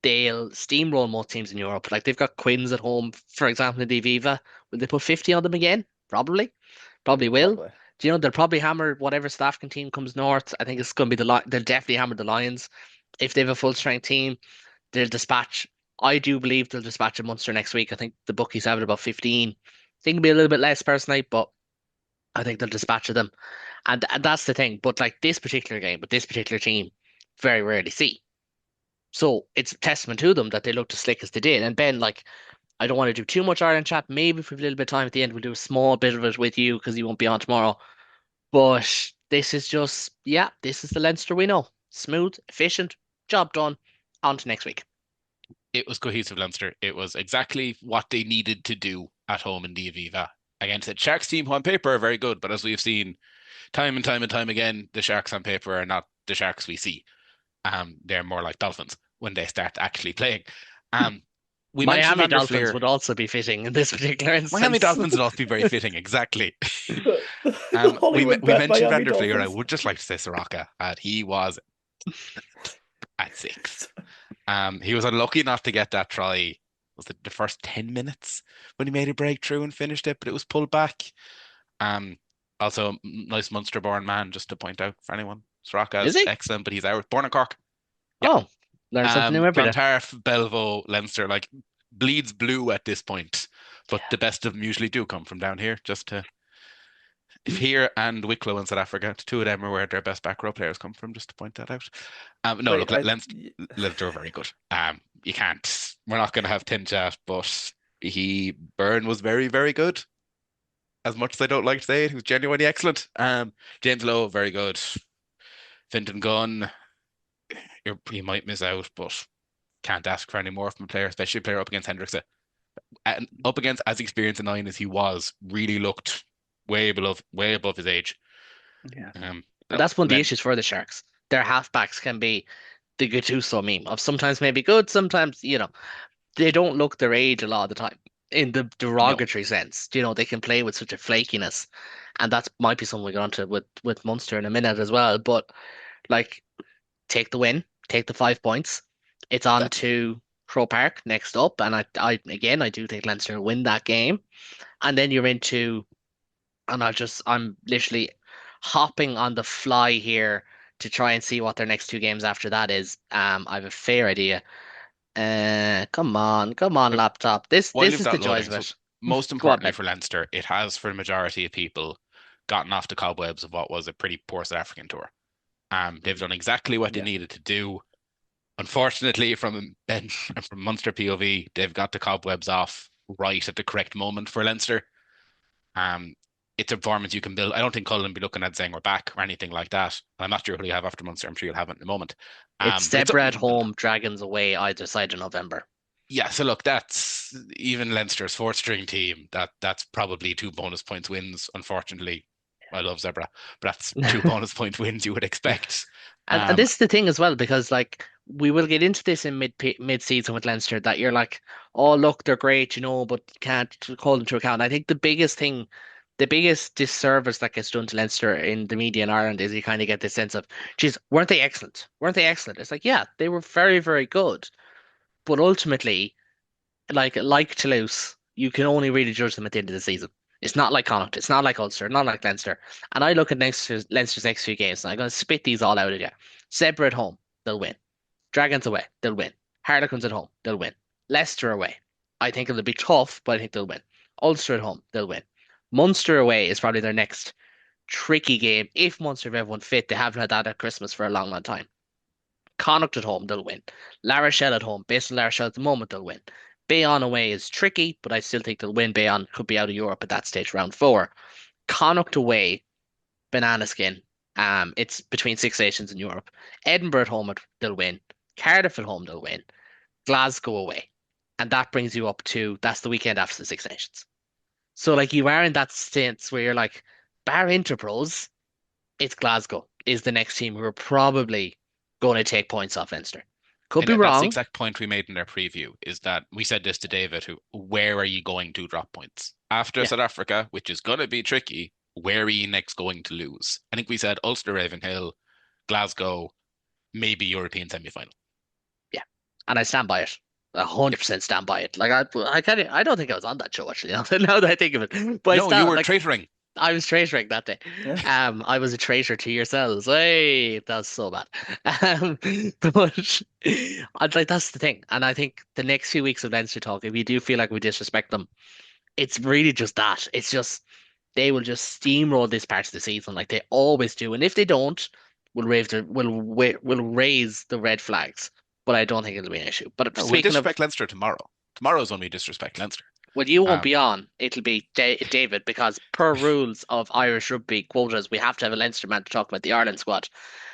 They'll steamroll most teams in Europe. Like they've got Quins at home, for example, in the Aviva. Will they put 50 on them again? Probably. Probably will. Probably. Do you know they'll probably hammer whatever South African team comes north. I think it's going to be they'll definitely hammer the Lions. If they have a full strength team, they'll dispatch. I do believe they'll dispatch a Munster next week. I think the bookies have it about 15. I think it'll be a little bit less personally, but I think they'll dispatch them. And that's the thing. But like this particular game, with this particular team, very rarely see. So it's a testament to them that they looked as slick as they did. And Ben, like I don't want to do too much Ireland chat. Maybe if we have a little bit of time at the end, we'll do a small bit of it with you because you won't be on tomorrow. But this is just, yeah, this is the Leinster we know. Smooth, efficient, job done. On to next week. It was cohesive Leinster. It was exactly what they needed to do at home in the Aviva against a Sharks team who on paper are very good, but as we've seen time and time and time again, the Sharks on paper are not the Sharks we see. They're more like Dolphins when they start actually playing. We mentioned Miami Van der Dolphins Fleer. would also be fitting in this particular instance. Miami Dolphins would also be very fitting, exactly. The Hollywood We bet mentioned Van Miami der Fleer. I Dolphins. would just like to say Soraka, and he was at 6. He was unlucky not to get that try. Was it the first 10 minutes when he made a breakthrough and finished it, but it was pulled back. Also, nice Munster-born man, just to point out for anyone. Soraka Is is he? excellent, but he's Irish, born in Cork. Yeah. Oh, learn something new every day. Clontarf, Belvo, Leinster, like bleeds blue at this point, but the best of them usually do come from down here. Just to if here and Wicklow in South Africa, the two of them are where their best back row players come from. Just to point that out. No, Wait, look, Leinster are very good. You can't. We're not going to have tin chat, but Byrne was very, very good. As much as I don't like to say it, he was genuinely excellent. James Lowe, very good. Fintan Gunn, you might miss out, but can't ask for any more from a player, especially a player up against Hendrickse. And up against as experienced a 9 as he was, really looked way above his age. Yeah. And that's one of the issues for the Sharks. Their halfbacks can be the Gattuso meme of sometimes maybe good, sometimes, they don't look their age a lot of the time in the derogatory sense. They can play with such a flakiness. And that might be something we get onto with Munster in a minute as well. But like, take the win, take the 5 points. It's on to Croke Park next up. And I do think Leinster will win that game. And then you're into, and I'm literally hopping on the fly here to try and see what their next 2 games after that is. I have a fair idea. Come on, laptop. This is the joys of it. Most importantly for Leinster, it has for the majority of people gotten off the cobwebs of what was a pretty poor South African tour. They've done exactly what they needed to do. Unfortunately, from Munster POV, they've got the cobwebs off right at the correct moment for Leinster. It's a performance you can build. I don't think Cullen will be looking at saying we're back or anything like that. I'm not sure who you have after Munster. I'm sure you'll have it in a moment. It's Zebra at home, Dragons away either side of November. Yeah, so look, that's even Leinster's 4th string team. That's probably 2 bonus points wins. Unfortunately, I love Zebra, but that's 2 bonus point wins you would expect. And this is the thing as well, because like we will get into this in mid season with Leinster that you're like, oh look, they're great, but can't hold them to account. I think the biggest disservice that gets done to Leinster in the media in Ireland is you kind of get this sense of, geez, weren't they excellent? Weren't they excellent? It's like, yeah, they were very, very good. But ultimately, like Toulouse, you can only really judge them at the end of the season. It's not like Connacht, it's not like Ulster, not like Leinster. And I look at Leinster's next few games, and I'm going to spit these all out at you. Zebra at home, they'll win. Dragons away, they'll win. Harlequins at home, they'll win. Leicester away, I think it'll be tough, but I think they'll win. Ulster at home, they'll win. Munster away is probably their next tricky game. If Munster have everyone fit, they haven't had that at Christmas for a long, long time. Connacht at home, they'll win. La Rochelle at home, based on La Rochelle at the moment, they'll win. Bayonne away is tricky, but I still think they'll win. Bayonne could be out of Europe at that stage, round 4. Connacht away, banana skin. It's between 6 nations in Europe. Edinburgh at home, they'll win. Cardiff at home, they'll win. Glasgow away. And that brings you up to, that's the weekend after the 6 nations. So like you are in that stance where you're like, bar Interpros, it's Glasgow is the next team who are probably going to take points off Leinster. Could be wrong. That's the exact point we made in our preview, is that we said this to David, where are you going to drop points? After South Africa, which is going to be tricky, where are you next going to lose? I think we said Ulster, Ravenhill, Glasgow, maybe European semi-final. Yeah, and I stand by it. 100% stand by it. Like I don't think I was on that show actually. Now that I think of it, but no, you were traitoring. I was traitoring that day. Yeah. I was a traitor to yourselves. Hey, that's so bad. But I'd like that's the thing, and I think the next few weeks of Leinster talk, if you do feel like we disrespect them, it's really just that. It's just they will just steamroll this part of the season like they always do, and if they don't, we'll raise the red flags. But I don't think it'll be an issue. But we disrespect Leinster tomorrow. Tomorrow's when we disrespect Leinster. Well, you won't Um, be on. It'll be David, because per rules of Irish rugby quotas, we have to have a Leinster man to talk about the Ireland squad.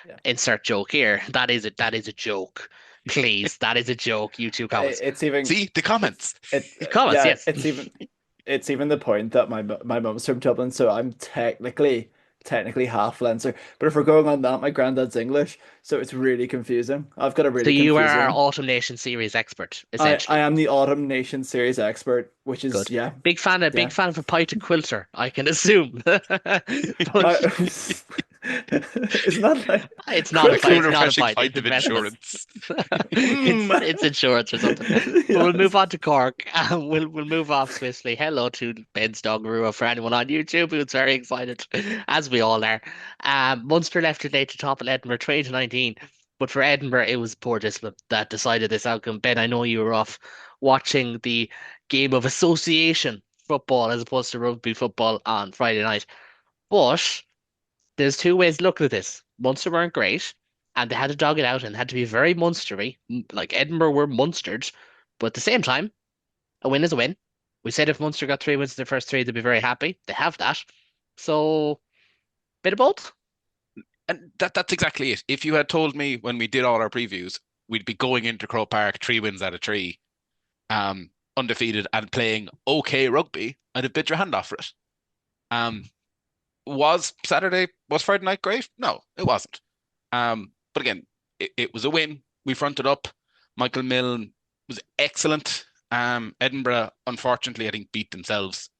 Yeah. Insert joke here. That is a joke. Please, that is a joke. You two comments. It's even See the comments. Comments, yeah, yes. it's even the point that my mum's from Dublin, so I'm technically half Leinster. But if we're going on that, my granddad's English, so it's really confusing. I've got a So really you are our confusing. Autumn Nation series expert, I essentially. am the Autumn Nation series expert, which is Good. Big fan of a pint of quilter, I can assume. But isn't that like it's not a Cool fight. It's not a refreshing fight. pint It's of investment. insurance. It's insurance or something. But we'll move on to Cork. We'll move off swiftly. Hello to Ben's Doggeroo for anyone on YouTube who's very excited, as we all are. Munster left today to topple Edinburgh 2019. But for Edinburgh, it was poor discipline that decided this outcome. Ben, I know you were off watching the game of association football as opposed to rugby football on Friday night. But there's two ways looking at this. Munster weren't great, and they had to dog it out and had to be very Munstery. Like Edinburgh were Munstered, but at the same time, a win is a win. We said if Munster got 3 wins in their first three, they'd be very happy. They have that. So, bit of both. And that's exactly it. If you had told me when we did all our previews, we'd be going into Croke Park 3 wins out of 3, undefeated and playing okay rugby, I'd have bit your hand off for it. Was Friday night great? No, it wasn't. But again, it was a win. We fronted up. Michael Milne was excellent. Edinburgh, unfortunately, I think beat themselves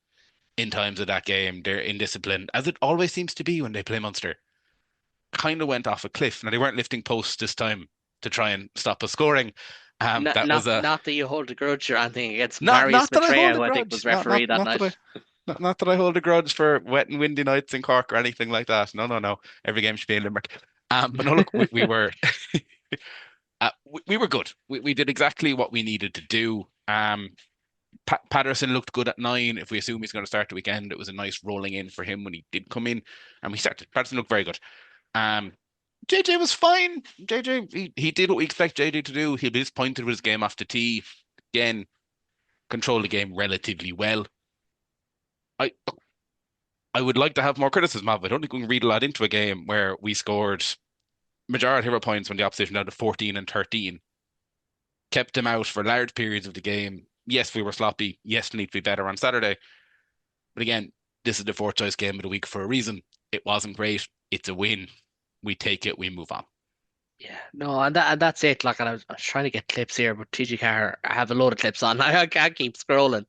in times of that game. They're indisciplined, as it always seems to be when they play Munster. Kind of went off a cliff. Now, they weren't lifting posts this time to try and stop us scoring. Not that you hold a grudge or anything against not Marius that I hold Matreo, a I think grudge. was referee that night. Not that I hold a grudge for wet and windy nights in Cork or anything like that. No. Every game should be in Limerick. But no, look, we were we were good. We did exactly what we needed to do. Patterson looked good at 9. If we assume he's going to start the weekend, it was a nice rolling in for him when he did come in, and we started. Patterson looked very good. JJ was fine. JJ, he did what we expect JJ to do. He'll be disappointed with his game after tea. Again, controlled the game relatively well. I would like to have more criticism of it. I don't think we can read a lot into a game where we scored majority of our points when the opposition down to 14 and 13. Kept them out for large periods of the game. Yes, we were sloppy. Yes, we need to be better on Saturday. But again, this is the fourth choice game of the week for a reason. It wasn't great. It's a win. We take it. We move on. Yeah, no, and that's it. Like, and I was trying to get clips here, but TG Carr, I have a load of clips on. I can't keep scrolling.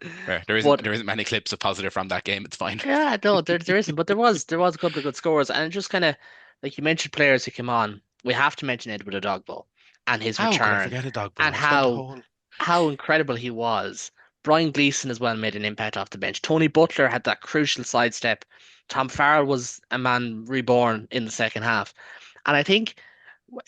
There isn't many clips of positive from that game. It's fine. Yeah, no, there isn't. But there was a couple of good scores, and it just kind of, like you mentioned, players who came on. We have to mention Edward Adogbo and his How could I return, forget Adogbo? and how incredible he was. Brian Gleeson as well made an impact off the bench. Tony Butler had that crucial sidestep. Tom Farrell was a man reborn in the second half, and I think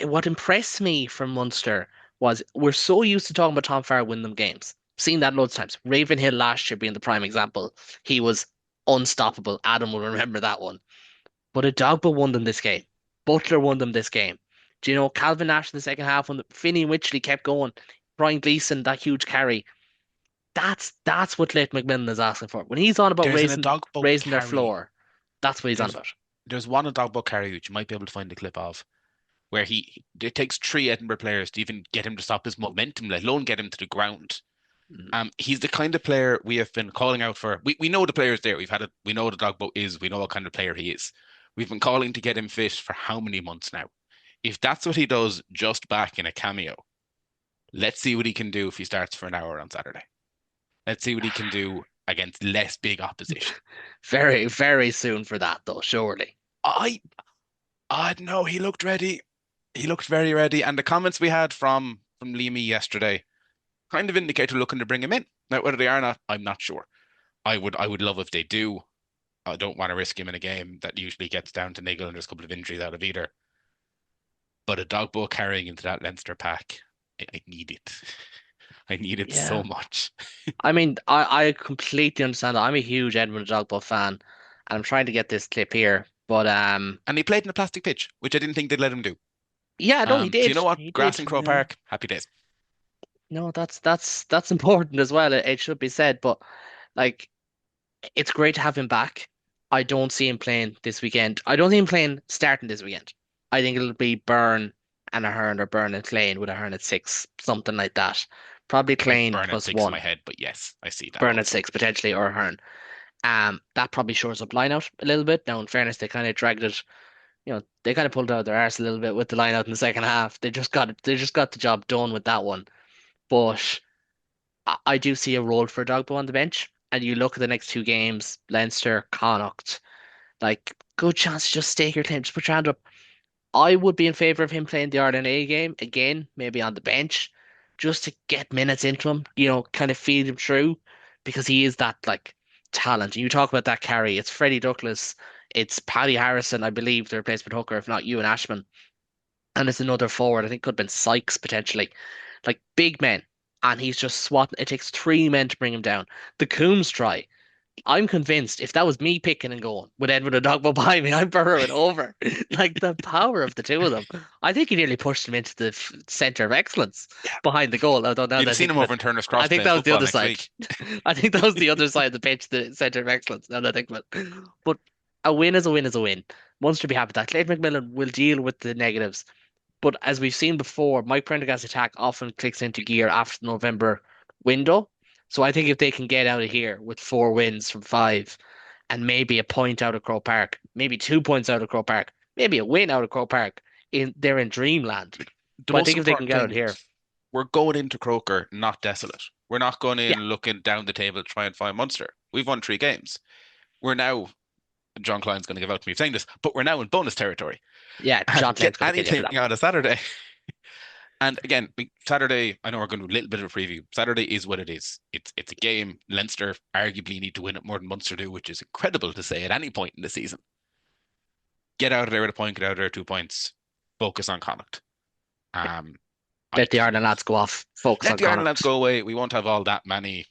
what impressed me from Munster was we're so used to talking about Tom Farrell winning them games. Seen that loads of times. Ravenhill last year being the prime example. He was unstoppable. Adam will remember that one. But Adogbo won them this game. Butler won them this game. Do you know Calvin Nash in the second half when Finney Wychley kept going? Brian Gleeson, that huge carry. That's what Leighton McMillan is asking for. When he's on about raising their floor, that's what he's on about. There's one Adogbo carry which you might be able to find a clip of, where it takes 3 Edinburgh players to even get him to stop his momentum, let alone get him to the ground. He's the kind of player we have been calling out for. We know the players there. We know what Adogbo is. We know what kind of player he is. We've been calling to get him fit for how many months now? If that's what he does just back in a cameo, let's see what he can do if he starts for an hour on Saturday. Let's see what he can do against less big opposition. Very, very soon for that, though, surely. I know he looked ready. He looked very ready. And the comments we had from Leamy yesterday kind of indicate we're looking to bring him in. Now, whether they are or not, I'm not sure. I would love if they do. I don't want to risk him in a game that usually gets down to niggle and there's a couple of injuries out of either. But Adogbo carrying into that Leinster pack, I need it. I need it so much. I mean, I completely understand that. I'm a huge Edmund Adogbo fan, and I'm trying to get this clip here. But and he played in a plastic pitch, which I didn't think they'd let him do. Yeah, no, he did. Do you know what? Grass in Croke Park, happy days. No, that's important as well. It should be said, but like it's great to have him back. I don't see him playing this weekend. I don't see him playing starting this weekend. I think it'll be Byrne and Ahern or Byrne and Klein with Ahern at 6, something like that. Probably I Klein burn at plus 6 in my 1, head, but yes, I see that Byrne at also. 6 potentially or Ahern. That probably shores up line out a little bit. Now, in fairness, they kind of dragged it. They kind of pulled out their arse a little bit with the line out in the second half. They just got the job done with that one. But I do see a role for Dogbo on the bench. And you look at the next 2 games, Leinster, Connacht, like good chance to just stake your claim, just put your hand up. I would be in favour of him playing the Ireland A game again, maybe on the bench, just to get minutes into him, kind of feed him through, because he is that like talent. And you talk about that carry, it's Freddie Douglas, it's Paddy Harrison, I believe, the replacement hooker, if not Ewan Ashman, and it's another forward. I think could have been Sykes potentially, like big men. And he's just swatting. It takes 3 men to bring him down. The Coombs try. I'm convinced if that was me picking and going with Edward and Dogbo behind me, I'm burrowing over. Like the power of the two of them. I think he nearly pushed him into the centre of excellence behind the goal. Although now You'd that I have seen think him of over it, in Turner's I Cross think playing that was the football other next side. week. I think that was the other side of the pitch, the centre of excellence. Now that I think of it, but a win is a win is a win. Munster be happy with that. Clayton McMillan will deal with the negatives. But as we've seen before, Mike Prendergast's attack often clicks into gear after the November window. So I think if they can get out of here with 4 wins from 5 and maybe a point out of Croke Park, maybe 2 points out of Croke Park, maybe a win out of Croke Park, they're in dreamland. The But I most think if they can important get out of thing, here, we're going into Croker not desolate. We're not going yeah, in looking down the table to try and find Munster. We've won 3 games. We're now, John Klein's going to give out to me for saying this, but we're now in bonus territory. yeah, And John get Clayton's going to kill you for anything that. out of Saturday. And again, Saturday, I know we're going to do a little bit of a preview. Saturday is what it is. It's a game. Leinster arguably need to win it more than Munster do, which is incredible to say at any point in the season. Get out of there with a point, get out of there 2 points. Focus on Connacht. Um, Let the Ireland lads go off, focus Let on the Ireland lads Connacht. go away. We won't have all that many.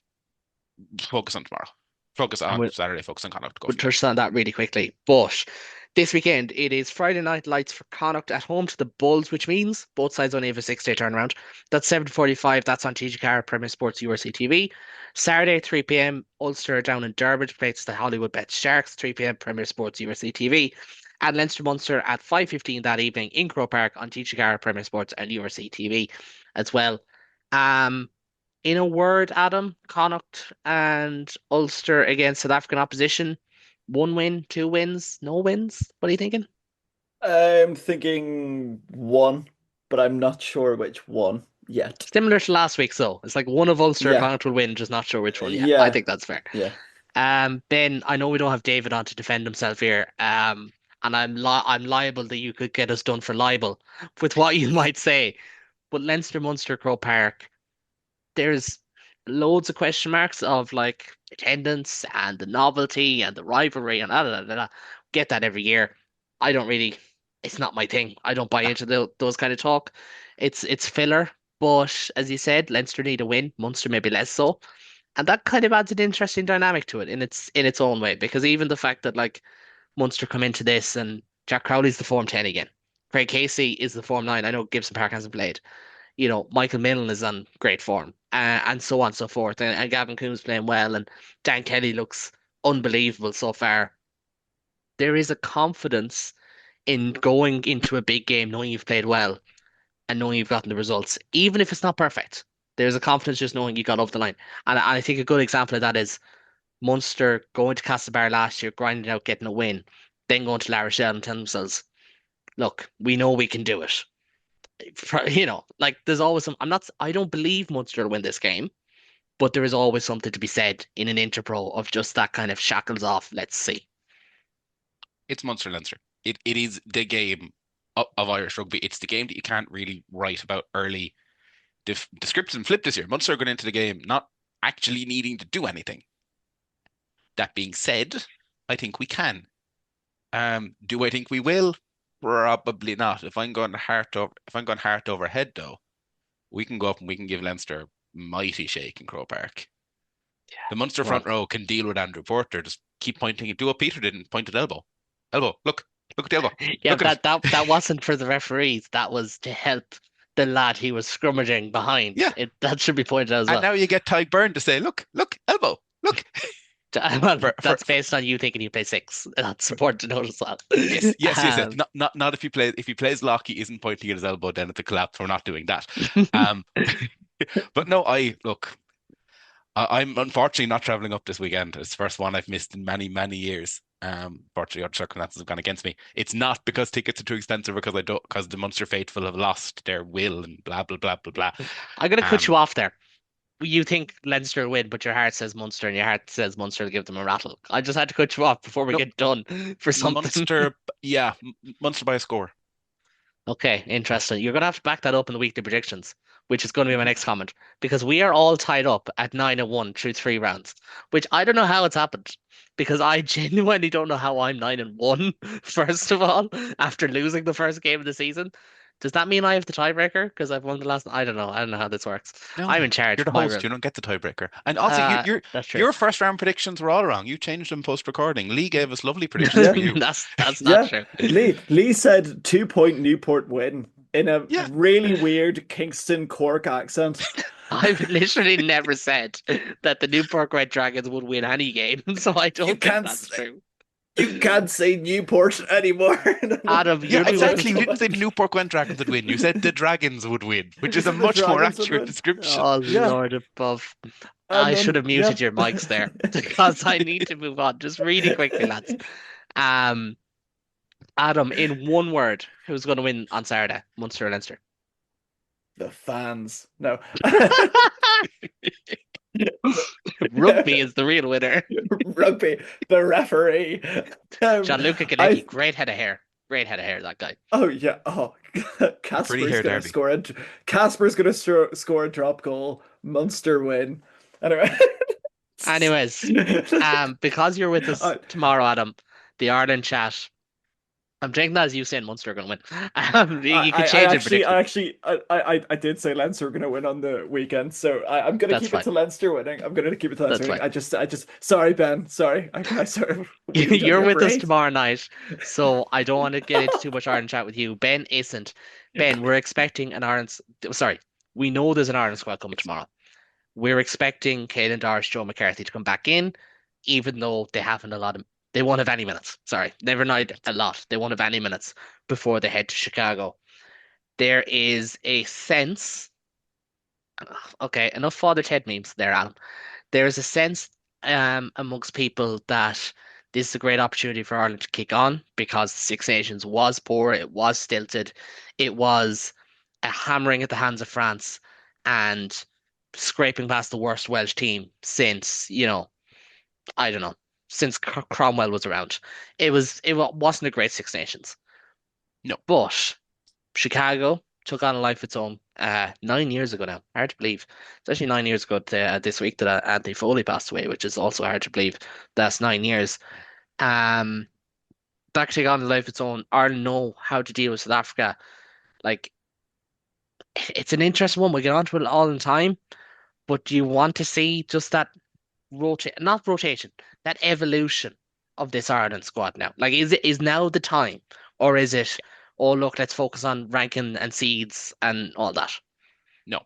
Focus on tomorrow. Focus And on Saturday. Focus on Connacht. Go we'll from there. touch on that really quickly. But this weekend, it is Friday night lights for Connacht at home to the Bulls, which means both sides only have a 6-day turnaround. That's 7:45. That's on TG4, Premier Sports, URC TV. Saturday, 3 p.m. Ulster down in Durban plays the Hollywood Bet Sharks, 3 p.m. Premier Sports, URC TV. And Leinster Munster at 5:15 that evening in Croke Park on TG4, Premier Sports, and URC TV as well. Um, in a word, Adam, Connacht and Ulster against South African opposition. 1 win, 2 wins, no wins. What are you thinking? I'm thinking one, but I'm not sure which one yet. Similar to last week, so it's like one of Ulster, Yeah, Connacht will win, just not sure which one yet. I yeah, think that's fair. yeah. Ben, I know we don't have David on to defend himself here. And I'm liable that you could get us done for libel with what you might say. But Leinster, Munster, Croke Park, there's loads of question marks of like attendance and the novelty and the rivalry and Get that every year. I don't really. It's not my thing. I don't buy into those kind of talk. It's filler. But as you said, Leinster need a win. Munster maybe less so, and that kind of adds an interesting dynamic to it in its own way. Because even the fact that like Munster come into this and Jack Crowley's the form 10 again. Craig Casey is the form 9. I know Gibson Park hasn't played. Michael Millen is on great form, and so on and so forth. And Gavin Coombs playing well, and Dan Kelly looks unbelievable so far. There is a confidence in going into a big game knowing you've played well and knowing you've gotten the results, even if it's not perfect. There's a confidence just knowing you got over the line. And I think a good example of that is Munster going to Castlebar last year, grinding out, getting a win, then going to La Rochelle and telling themselves, look, we know we can do it. Like there's always some. I don't believe Munster will win this game, but there is always something to be said in an interpro of just that kind of shackles off. Let's see. It's Munster Leinster. It is the game of Irish rugby. It's the game that you can't really write about early. The script's been flipped this year. Munster are going into the game not actually needing to do anything. That being said, I think we can. Do I think we will? Probably not. If I'm going heart over head though, we can go up and we can give Leinster a mighty shake in Croke Park. The Munster front row can deal with Andrew Porter. Just keep pointing. Do what Peter didn't. Point at elbow. Elbow. Look at the elbow. Yeah, Look at that wasn't for the referees. That was to help the lad he was scrummaging behind. Yeah. That should be pointed out as And well. now you get Ty Byrne to say, look, elbow, look. Well, For that's based on you thinking you play six. That's important to notice that. yes. Not if he plays lock, he isn't pointing at his elbow, then it's a collapse. We're not doing that. But no, I'm unfortunately not traveling up this weekend. It's the first one I've missed in many, many years. Fortunately, other circumstances have gone against me. It's not because tickets are too expensive, because the Munster faithful have lost their will and blah blah blah blah blah. I'm gonna cut you off there. You think Leinster will win, but your heart says Munster, and your heart says Munster will give them a rattle. I just had to cut you off before we No, get done for something. Munster, yeah, Munster by a score. Okay, interesting. You're gonna have to back that up in the weekly predictions, which is going to be my next comment, because we are all tied up at 9-1 through 3 rounds, which I don't know how it's happened, because I genuinely don't know how I'm 9-1, first of all, after losing the first game of the season. Does that mean I have the tiebreaker because I've won the last? I don't know. I don't know how this works. No, I'm in charge. you're the My host. room. You don't get the tiebreaker. And also, That's true. your first round predictions were all wrong. You changed them post recording. Lee gave us lovely predictions for you. That's not true. Lee said 2-point Newport win in a Yeah. really weird Kingston Cork accent. I've literally never said that the Newport Red Dragons would win any game, so I don't think that's true. You can't say Newport anymore. Adam, Yeah, you're exactly. You didn't say the Newport Gwent Dragons would win. You said the Dragons would win, which is a much more Dragons would accurate win. description. Oh, Yeah. Lord above. And I then- should have muted yeah. your mics there because I need to move on just really quickly, lads. Adam, in one word, who's going to win on Saturday? Munster or Leinster? The fans. No. Rugby is the real winner. Rugby. The referee. Gianluca Ganecki, great head of hair. Great head of hair, that guy. Oh yeah. Oh, Pretty hair derby. Casper's gonna score a drop goal. Munster win. Anyway. Anyways, because you're with us tomorrow, Adam, the Ireland chat. I'm taking that as you saying Munster are going to win. You can change it. I did say Leinster are going to win on the weekend, so I'm going to keep it to Leinster winning. I'm going to keep it to Leinster winning. I just, sorry, Ben, sorry. I sorry. You're with us tomorrow night, so I don't want to get into too much Ireland chat with you. Ben isn't. Ben, we're expecting an Ireland. Sorry, we know there's an Ireland squad coming tomorrow. We're expecting Caelan Doris, Joe McCarthy to come back in, even though they haven't a lot of. They won't have any minutes. Sorry, never mind a lot. They won't have any minutes before they head to Chicago. There is a sense. Okay, enough Father Ted memes there, Adam. There is a sense amongst people that this is a great opportunity for Ireland to kick on because the Six Nations was poor, it was stilted, it was a hammering at the hands of France and scraping past the worst Welsh team since, I don't know, since Cromwell was around. It wasn't a great Six Nations. No. But Chicago took on a life of its own 9 years ago now. Hard to believe. It's actually 9 years ago this week that Anthony Foley passed away, which is also hard to believe. That's 9 years. That took on a life of its own. Ireland know how to deal with South Africa. Like, it's an interesting one. We get onto it all in time. But do you want to see just that not rotation, that evolution of this Ireland squad now? Like, is now the time, or is it, oh look, let's focus on ranking and seeds and all that? No.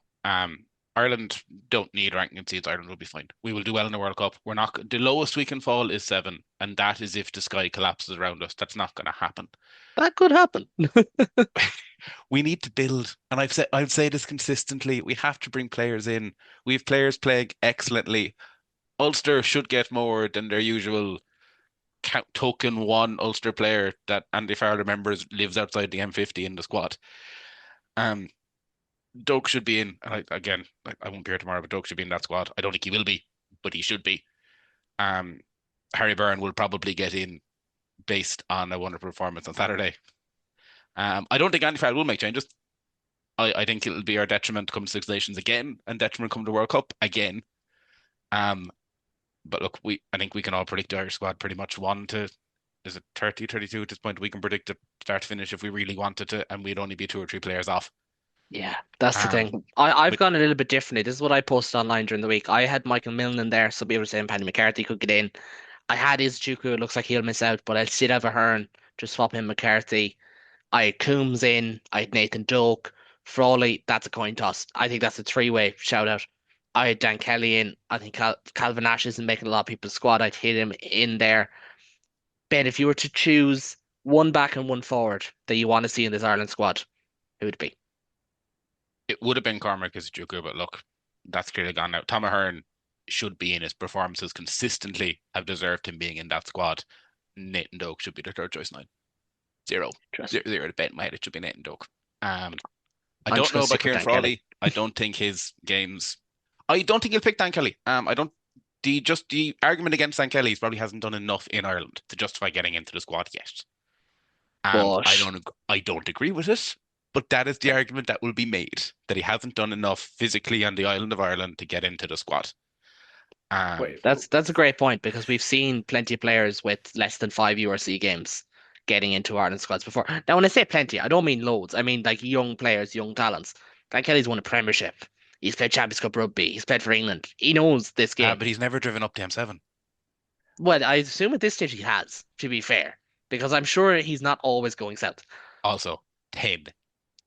Ireland don't need ranking and seeds. Ireland will be fine. We will do well in the World Cup. We're not. The lowest we can fall is 7, and that is if the sky collapses around us. That's not going to happen. That could happen. We need to build, and I've said this consistently. We have to bring players in. We have players playing excellently. Ulster should get more than their usual token one Ulster player that Andy Farrell remembers lives outside the M50 in the squad. Doak should be in. And I won't be here tomorrow, but Doak should be in that squad. I don't think he will be, but he should be. Harry Byrne will probably get in based on a wonderful performance on Saturday. I don't think Andy Farrell will make changes. I think it'll be our detriment come Six Nations again and detriment come to World Cup again. But look, I think we can all predict the Irish squad pretty much 1 to, is it 30, 32 at this point? We can predict it start to finish if we really wanted to, and we'd only be 2 or 3 players off. Yeah, that's the thing. I've gone a little bit differently. This is what I posted online during the week. I had Michael Milne in there, so be able to say Paddy McCarthy could get in. I had Izuchuku, it looks like he'll miss out, but I'll still have a Hearn, just swap him McCarthy. I had Coombs in, I had Nathan Doak, Frawley, that's a coin toss. I think that's a three-way shout out. I had Dan Kelly in. I think Calvin Nash isn't making a lot of people's squad. I'd hit him in there. Ben, if you were to choose one back and one forward that you want to see in this Ireland squad, who would it be? It would have been Cormac Izuchukwu, but look, that's clearly gone now. Tom Ahern should be in. His performances consistently have deserved him being in that squad. Nathan Doak should be the third choice 9. Zero to bet in my head. It should be Nathan Doak. I don't know about Kieran Frawley. I don't think his games. I don't think he'll pick Dan Kelly. I don't. The argument against Dan Kelly probably hasn't done enough in Ireland to justify getting into the squad yet. I don't agree with it, but that is the argument that will be made, that he hasn't done enough physically on the island of Ireland to get into the squad. That's a great point, because we've seen plenty of players with less than 5 URC games getting into Ireland squads before. Now, when I say plenty, I don't mean loads. I mean like young players, young talents. Dan Kelly's won a Premiership. He's played Champions Cup rugby. He's played for England. He knows this game. But he's never driven up to M7. Well, I assume at this stage he has, to be fair, because I'm sure he's not always going south. Also, 10.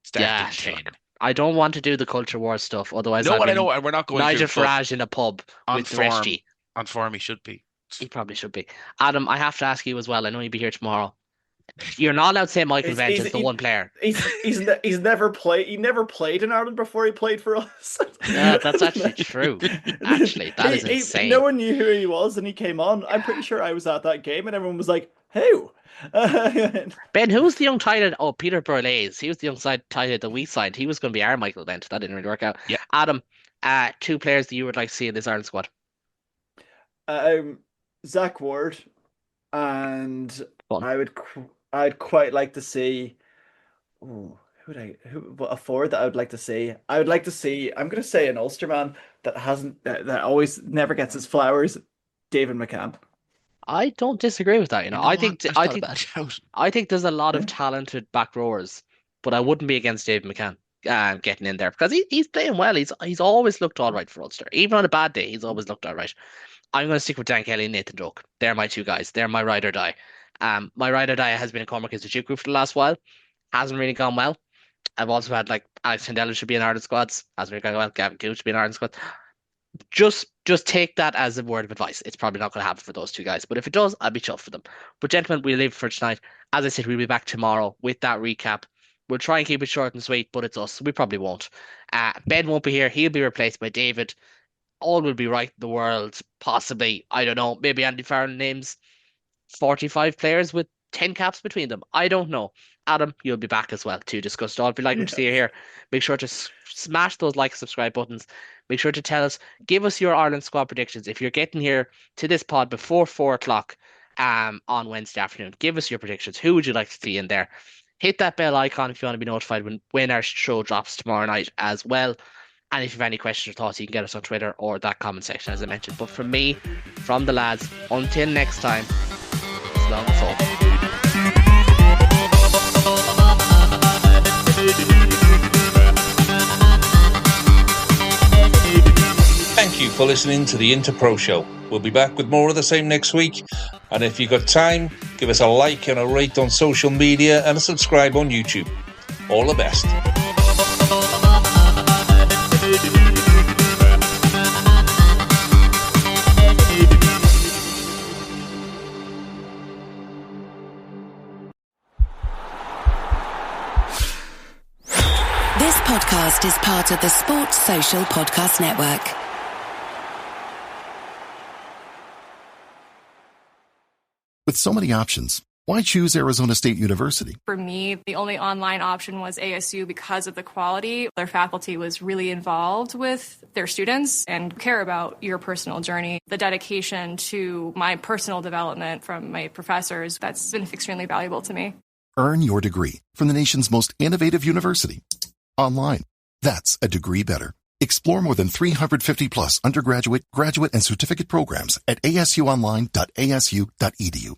Starting 10. Sure. I don't want to do the culture war stuff. Otherwise, I know, and we're not going Nigel to. Farage in a pub with Freshty. On form, he should be. He probably should be. Adam, I have to ask you as well. I know you'll be here tomorrow. You're not allowed to say Michael Vent is the one player. He's never played. He never played in Ireland before he played for us. Yeah, that's actually true. Actually, that is insane. No one knew who he was, and he came on. I'm pretty sure I was at that game, and everyone was like, "Who?" Ben, who was the young tight end? Oh, Peter Burlays. He was the young tight end that we signed. He was going to be our Michael Vent. That didn't really work out. Yeah. Adam, 2 players that you would like to see in this Ireland squad. Zach Ward, and I'd quite like to see. A forward that I would like to see. I would like to see. I'm going to say an Ulster man that always never gets his flowers. David McCann. I don't disagree with that. I think there's a lot of Yeah. talented back rowers, but I wouldn't be against David McCann getting in there, because he's playing well. He's always looked all right for Ulster. Even on a bad day, he's always looked all right. I'm going to stick with Dan Kelly and Nathan Doak. They're my 2 guys. They're my ride or die. My ride or die has been Cormac Izuchukwu for the last while. Hasn't really gone well. I've also had like Alex Tindella should be in Ireland squads. Hasn't really gone well. Gavin Coote should be in Ireland squads. Just take that as a word of advice. It's probably not going to happen for those 2 guys, but if it does, I'll be chuffed for them. But gentlemen, we'll leave it for tonight. As I said, we'll be back tomorrow with that recap. We'll try and keep it short and sweet, but it's us. We probably won't. Ben won't be here. He'll be replaced by David. All will be right in the world. Possibly, I don't know. Maybe Andy Farrell names 45 players with 10 caps between them. I don't know. Adam, you'll be back as well to discuss it all. If you'd like to see you here, make sure to smash those like, subscribe buttons. Make sure to tell us, give us your Ireland squad predictions. If you're getting here to this pod before 4 o'clock on Wednesday afternoon, give us your predictions. Who would you like to see in there? Hit that bell icon if you want to be notified when our show drops tomorrow night as well. And if you have any questions or thoughts, you can get us on Twitter or that comment section, as I mentioned. But from me, from the lads, until next time, it's long and full. Thank you for listening to the Interpro Show. We'll be back with more of the same next week. And if you've got time, give us a like and a rate on social media and a subscribe on YouTube. All the best. This podcast is part of the Sports Social Podcast Network. With so many options, why choose Arizona State University? For me, the only online option was ASU because of the quality. Their faculty was really involved with their students and care about your personal journey. The dedication to my personal development from my professors, that's been extremely valuable to me. Earn your degree from the nation's most innovative university. Online. That's a degree better. Explore more than 350 plus undergraduate, graduate, and certificate programs at asuonline.asu.edu.